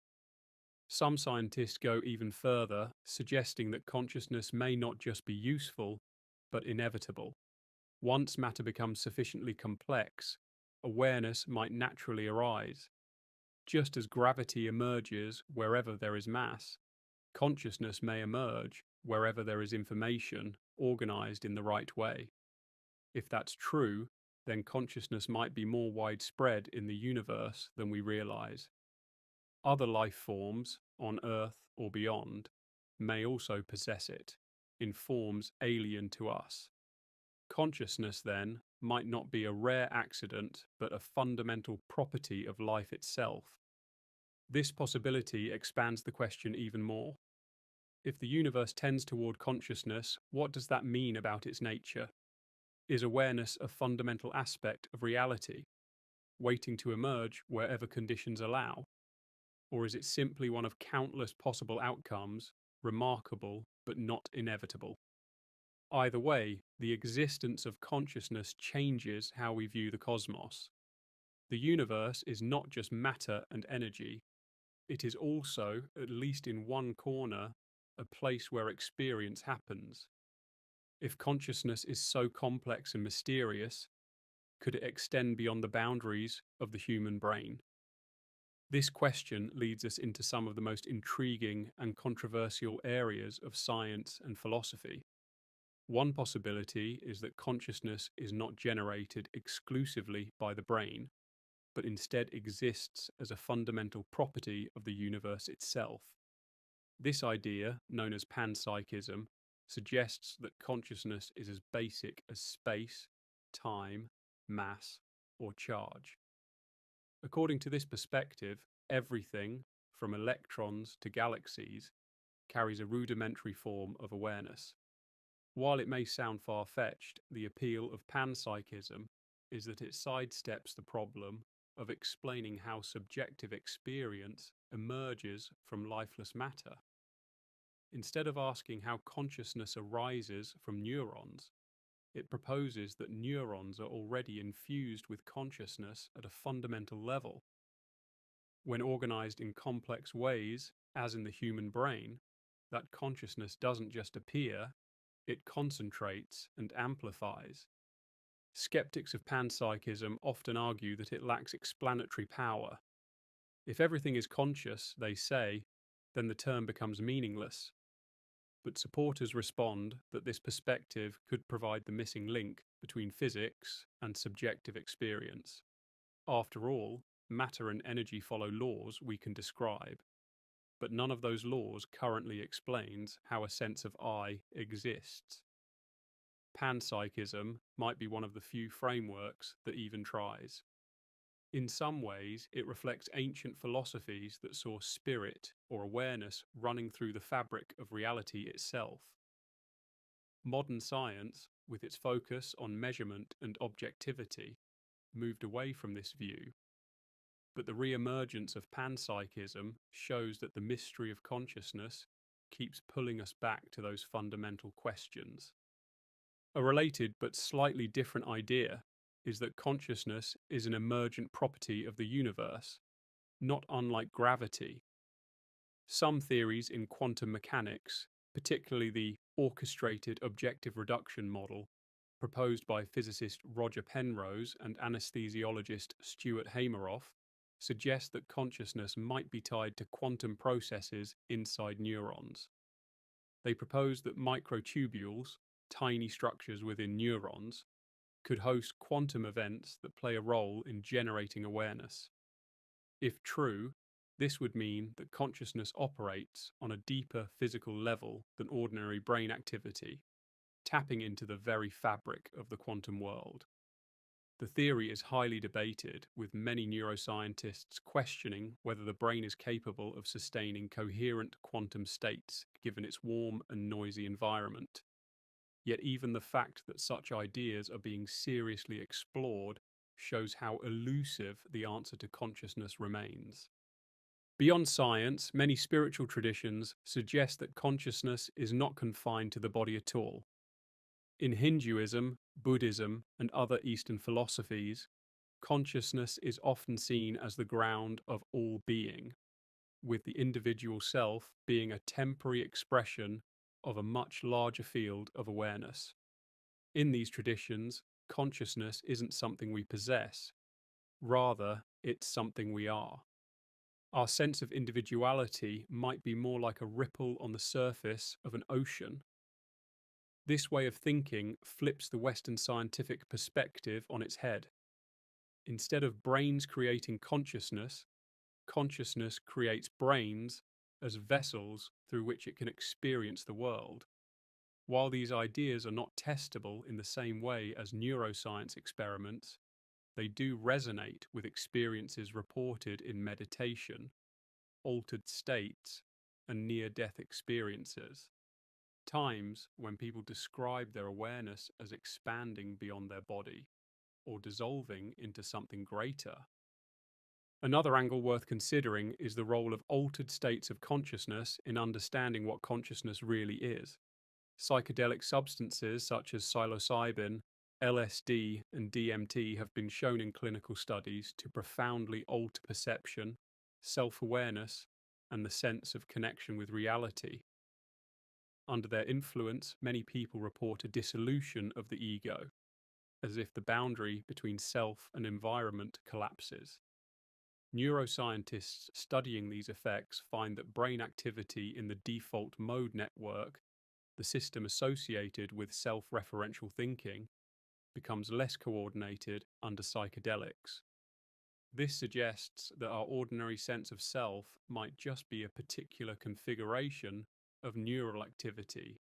Some scientists go even further, suggesting that consciousness may not just be useful, but inevitable. Once matter becomes sufficiently complex, awareness might naturally arise. Just as gravity emerges wherever there is mass, consciousness may emerge wherever there is information organized in the right way. If that's true, then consciousness might be more widespread in the universe than we realize. Other life forms, on Earth or beyond, may also possess it, in forms alien to us. Consciousness, then, might not be a rare accident, but a fundamental property of life itself. This possibility expands the question even more. If the universe tends toward consciousness, what does that mean about its nature? Is awareness a fundamental aspect of reality, waiting to emerge wherever conditions allow? Or is it simply one of countless possible outcomes, remarkable but not inevitable? Either way, the existence of consciousness changes how we view the cosmos. The universe is not just matter and energy. It is also, at least in one corner, a place where experience happens. If consciousness is so complex and mysterious, could it extend beyond the boundaries of the human brain? This question leads us into some of the most intriguing and controversial areas of science and philosophy. One possibility is that consciousness is not generated exclusively by the brain, but instead exists as a fundamental property of the universe itself. This idea, known as panpsychism, suggests that consciousness is as basic as space, time, mass, or charge. According to this perspective, everything, from electrons to galaxies, carries a rudimentary form of awareness. While it may sound far-fetched, the appeal of panpsychism is that it sidesteps the problem of explaining how subjective experience emerges from lifeless matter. Instead of asking how consciousness arises from neurons, it proposes that neurons are already infused with consciousness at a fundamental level. When organized in complex ways, as in the human brain, that consciousness doesn't just appear, it concentrates and amplifies. Skeptics of panpsychism often argue that it lacks explanatory power. If everything is conscious, they say, then the term becomes meaningless. But supporters respond that this perspective could provide the missing link between physics and subjective experience. After all, matter and energy follow laws we can describe, but none of those laws currently explains how a sense of I exists. Panpsychism might be one of the few frameworks that even tries. In some ways, it reflects ancient philosophies that saw spirit or awareness running through the fabric of reality itself. Modern science, with its focus on measurement and objectivity, moved away from this view. But the re-emergence of panpsychism shows that the mystery of consciousness keeps pulling us back to those fundamental questions. A related but slightly different idea is that consciousness is an emergent property of the universe, not unlike gravity. Some theories in quantum mechanics, particularly the orchestrated objective reduction model proposed by physicist Roger Penrose and anesthesiologist Stuart Hameroff, suggest that consciousness might be tied to quantum processes inside neurons. They propose that microtubules, tiny structures within neurons, could host quantum events that play a role in generating awareness. If true, this would mean that consciousness operates on a deeper physical level than ordinary brain activity, tapping into the very fabric of the quantum world. The theory is highly debated, with many neuroscientists questioning whether the brain is capable of sustaining coherent quantum states given its warm and noisy environment. Yet even the fact that such ideas are being seriously explored shows how elusive the answer to consciousness remains. Beyond science, many spiritual traditions suggest that consciousness is not confined to the body at all. In Hinduism, Buddhism, and other Eastern philosophies, consciousness is often seen as the ground of all being, with the individual self being a temporary expression of a much larger field of awareness. In these traditions, consciousness isn't something we possess, rather, it's something we are. Our sense of individuality might be more like a ripple on the surface of an ocean. This way of thinking flips the Western scientific perspective on its head. Instead of brains creating consciousness, consciousness creates brains as vessels through which it can experience the world. While these ideas are not testable in the same way as neuroscience experiments, they do resonate with experiences reported in meditation, altered states, and near-death experiences. Times when people describe their awareness as expanding beyond their body or dissolving into something greater. Another angle worth considering is the role of altered states of consciousness in understanding what consciousness really is. Psychedelic substances such as psilocybin, LSD, and DMT have been shown in clinical studies to profoundly alter perception, self-awareness, and the sense of connection with reality. Under their influence, many people report a dissolution of the ego, as if the boundary between self and environment collapses. Neuroscientists studying these effects find that brain activity in the default mode network, the system associated with self-referential thinking, becomes less coordinated under psychedelics. This suggests that our ordinary sense of self might just be a particular configuration of neural activity,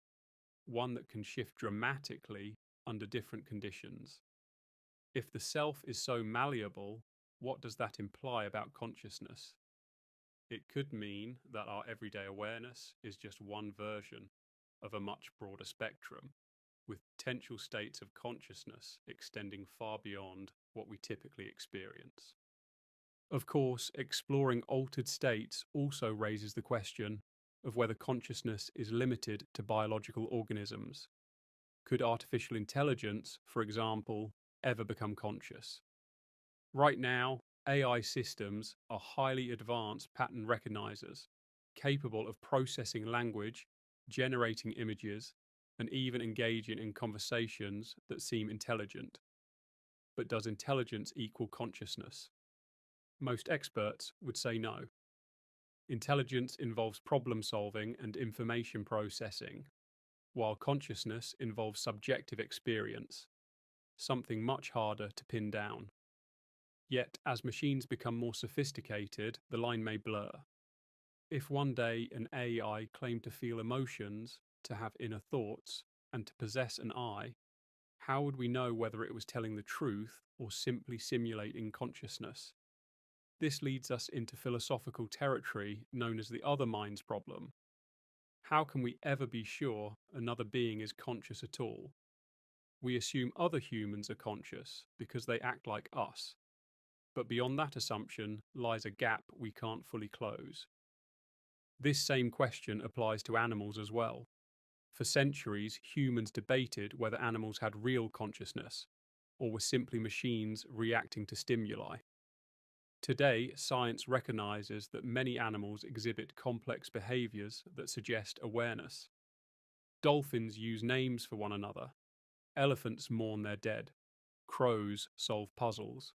one that can shift dramatically under different conditions. If the self is so malleable, what does that imply about consciousness? It could mean that our everyday awareness is just one version of a much broader spectrum, with potential states of consciousness extending far beyond what we typically experience. Of course, exploring altered states also raises the question of whether consciousness is limited to biological organisms. Could artificial intelligence, for example, ever become conscious? Right now, AI systems are highly advanced pattern recognizers, capable of processing language, generating images, and even engaging in conversations that seem intelligent. But does intelligence equal consciousness? Most experts would say no. Intelligence involves problem solving and information processing, while consciousness involves subjective experience, something much harder to pin down. Yet, as machines become more sophisticated, the line may blur. If one day an AI claimed to feel emotions, to have inner thoughts, and to possess an eye, How would we know whether it was telling the truth or simply simulating consciousness? This leads us into philosophical territory known as the other mind's problem. How can we ever be sure another being is conscious at all? We assume other humans are conscious because they act like us, but beyond that assumption lies a gap we can't fully close. This same question applies to animals as well. For centuries, humans debated whether animals had real consciousness or were simply machines reacting to stimuli. Today, science recognizes that many animals exhibit complex behaviors that suggest awareness. Dolphins use names for one another, elephants mourn their dead, crows solve puzzles,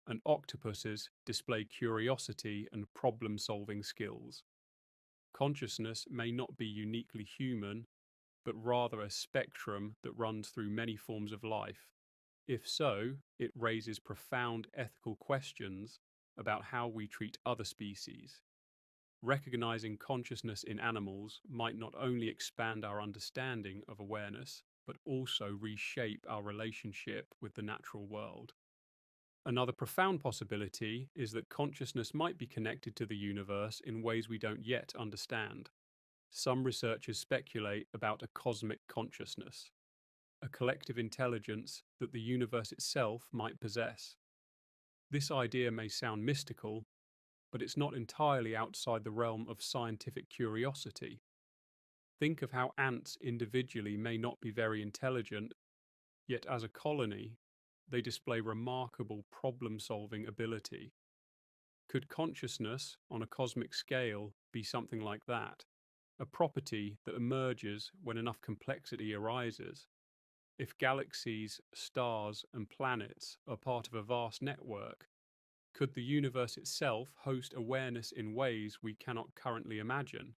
and octopuses display curiosity and problem solving skills. Consciousness may not be uniquely human, but rather a spectrum that runs through many forms of life. If so, it raises profound ethical questions about how we treat other species. Recognizing consciousness in animals might not only expand our understanding of awareness, but also reshape our relationship with the natural world. Another profound possibility is that consciousness might be connected to the universe in ways we don't yet understand. Some researchers speculate about a cosmic consciousness, a collective intelligence that the universe itself might possess. This idea may sound mystical, but it's not entirely outside the realm of scientific curiosity. Think of how ants individually may not be very intelligent, yet as a colony, they display remarkable problem-solving ability. Could consciousness, on a cosmic scale, be something like that? A property that emerges when enough complexity arises? If galaxies, stars, and planets are part of a vast network, could the universe itself host awareness in ways we cannot currently imagine?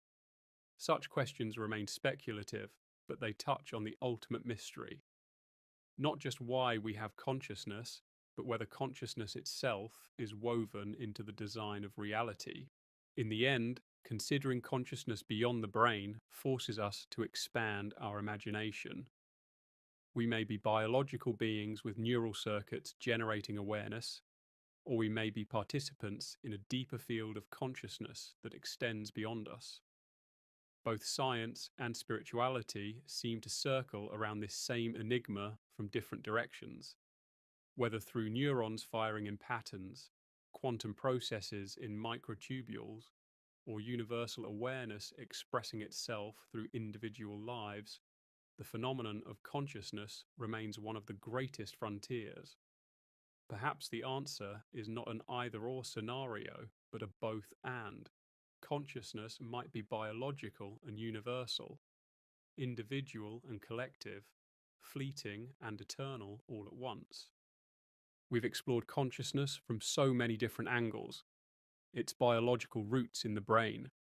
Such questions remain speculative, but they touch on the ultimate mystery. Not just why we have consciousness, but whether consciousness itself is woven into the design of reality. In the end, considering consciousness beyond the brain forces us to expand our imagination. We may be biological beings with neural circuits generating awareness, or we may be participants in a deeper field of consciousness that extends beyond us. Both science and spirituality seem to circle around this same enigma from different directions, whether through neurons firing in patterns, quantum processes in microtubules, or universal awareness expressing itself through individual lives. The phenomenon of consciousness remains one of the greatest frontiers. Perhaps the answer is not an either-or scenario, but a both-and. Consciousness might be biological and universal, individual and collective, fleeting and eternal all at once. We've explored consciousness from so many different angles: its biological roots in the brain,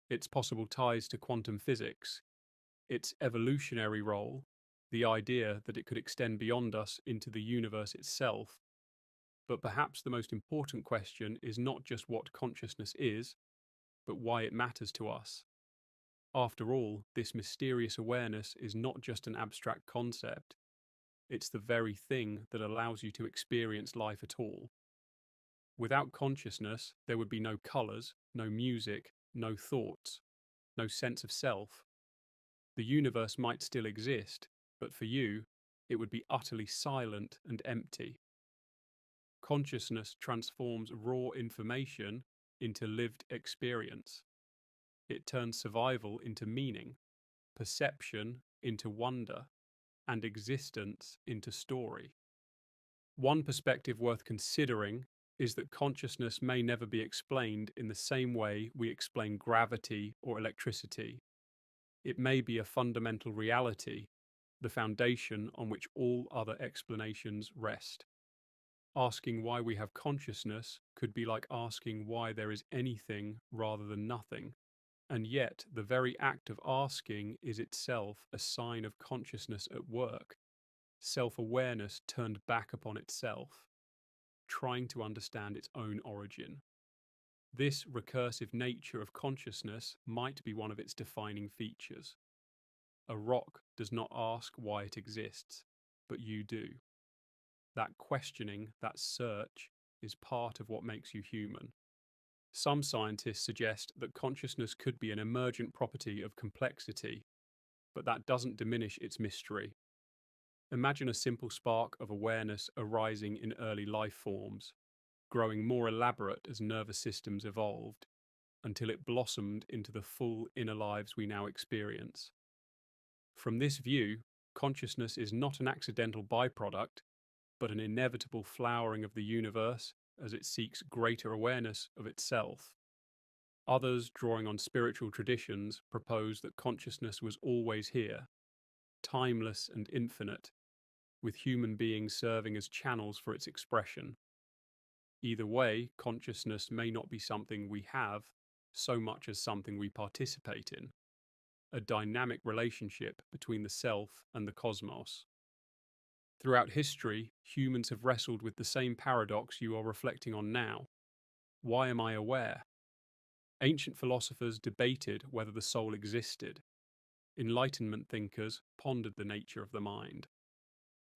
its possible ties to quantum physics, its evolutionary role, the idea that it could extend beyond us into the universe itself. But perhaps the most important question is not just what consciousness is, but why it matters to us. After all, this mysterious awareness is not just an abstract concept, it's the very thing that allows you to experience life at all. Without consciousness, there would be no colours, no music, no thoughts, no sense of self. The universe might still exist, but for you, it would be utterly silent and empty. Consciousness transforms raw information into lived experience. It turns survival into meaning, perception into wonder, and existence into story. One perspective worth considering is that consciousness may never be explained in the same way we explain gravity or electricity. It may be a fundamental reality, the foundation on which all other explanations rest. Asking why we have consciousness could be like asking why there is anything rather than nothing. And yet, the very act of asking is itself a sign of consciousness at work, self-awareness turned back upon itself, trying to understand its own origin. This recursive nature of consciousness might be one of its defining features. A rock does not ask why it exists. but you do. That questioning, that search, is part of what makes you human. Some scientists suggest that consciousness could be an emergent property of complexity, but that doesn't diminish its mystery. Imagine a simple spark of awareness arising in early life forms, growing more elaborate as nervous systems evolved, until it blossomed into the full inner lives we now experience. From this view, consciousness is not an accidental byproduct, but an inevitable flowering of the universe as it seeks greater awareness of itself. Others, drawing on spiritual traditions, propose that consciousness was always here, timeless and infinite, with human beings serving as channels for its expression. Either way, consciousness may not be something we have so much as something we participate in, a dynamic relationship between the self and the cosmos. Throughout history, humans have wrestled with the same paradox you are reflecting on now. Why am I aware? Ancient philosophers debated whether the soul existed. Enlightenment thinkers pondered the nature of the mind.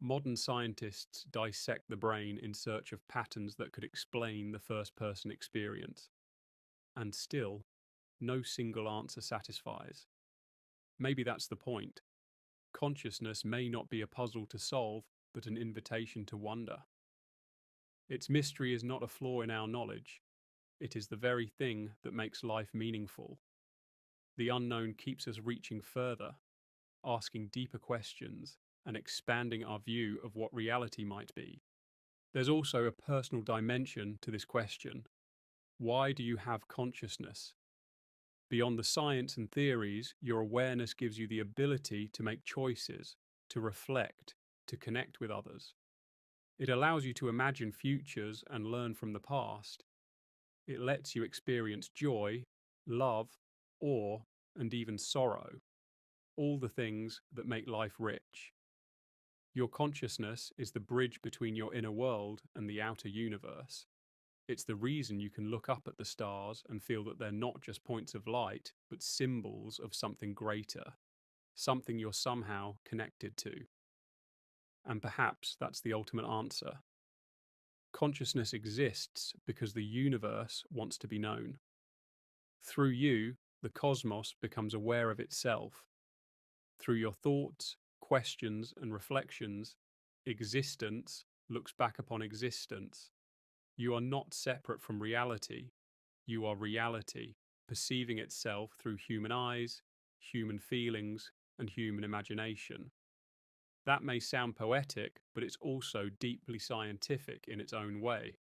Modern scientists dissect the brain in search of patterns that could explain the first-person experience. And still, no single answer satisfies. Maybe that's the point. Consciousness may not be a puzzle to solve, but an invitation to wonder. Its mystery is not a flaw in our knowledge. It is the very thing that makes life meaningful. The unknown keeps us reaching further, asking deeper questions, and expanding our view of what reality might be. There's also a personal dimension to this question. Why do you have consciousness? Beyond the science and theories, your awareness gives you the ability to make choices, to reflect, to connect with others. It allows you to imagine futures and learn from the past. It lets you experience joy, love, awe, and even sorrow, all the things that make life rich. Your consciousness is the bridge between your inner world and the outer universe. It's the reason you can look up at the stars and feel that they're not just points of light, but symbols of something greater, something you're somehow connected to. And perhaps that's the ultimate answer. Consciousness exists because the universe wants to be known. Through you, the cosmos becomes aware of itself. Through your thoughts, questions, and reflections, existence looks back upon existence. You are not separate from reality. You are reality, perceiving itself through human eyes, human feelings, and human imagination. That may sound poetic, but it's also deeply scientific in its own way.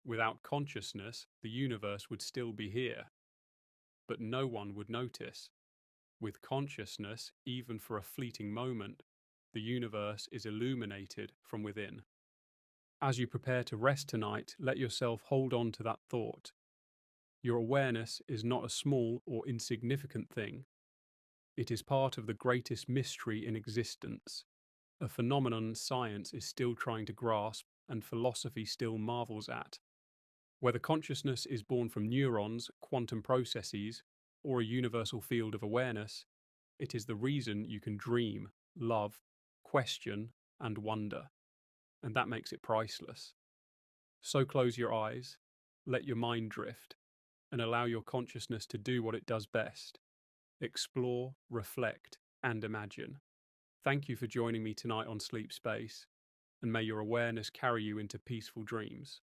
Without consciousness, the universe would still be here, but no one would notice. With consciousness, even for a fleeting moment, the universe is illuminated from within. As you prepare to rest tonight, let yourself hold on to that thought. Your awareness is not a small or insignificant thing. It is part of the greatest mystery in existence, a phenomenon science is still trying to grasp and philosophy still marvels at. Whether consciousness is born from neurons, quantum processes, or a universal field of awareness, it is the reason you can dream, love, question, and wonder. And that makes it priceless. So close your eyes, let your mind drift, and allow your consciousness to do what it does best: explore, reflect, and imagine. Thank you for joining me tonight on Sleep Space, and may your awareness carry you into peaceful dreams.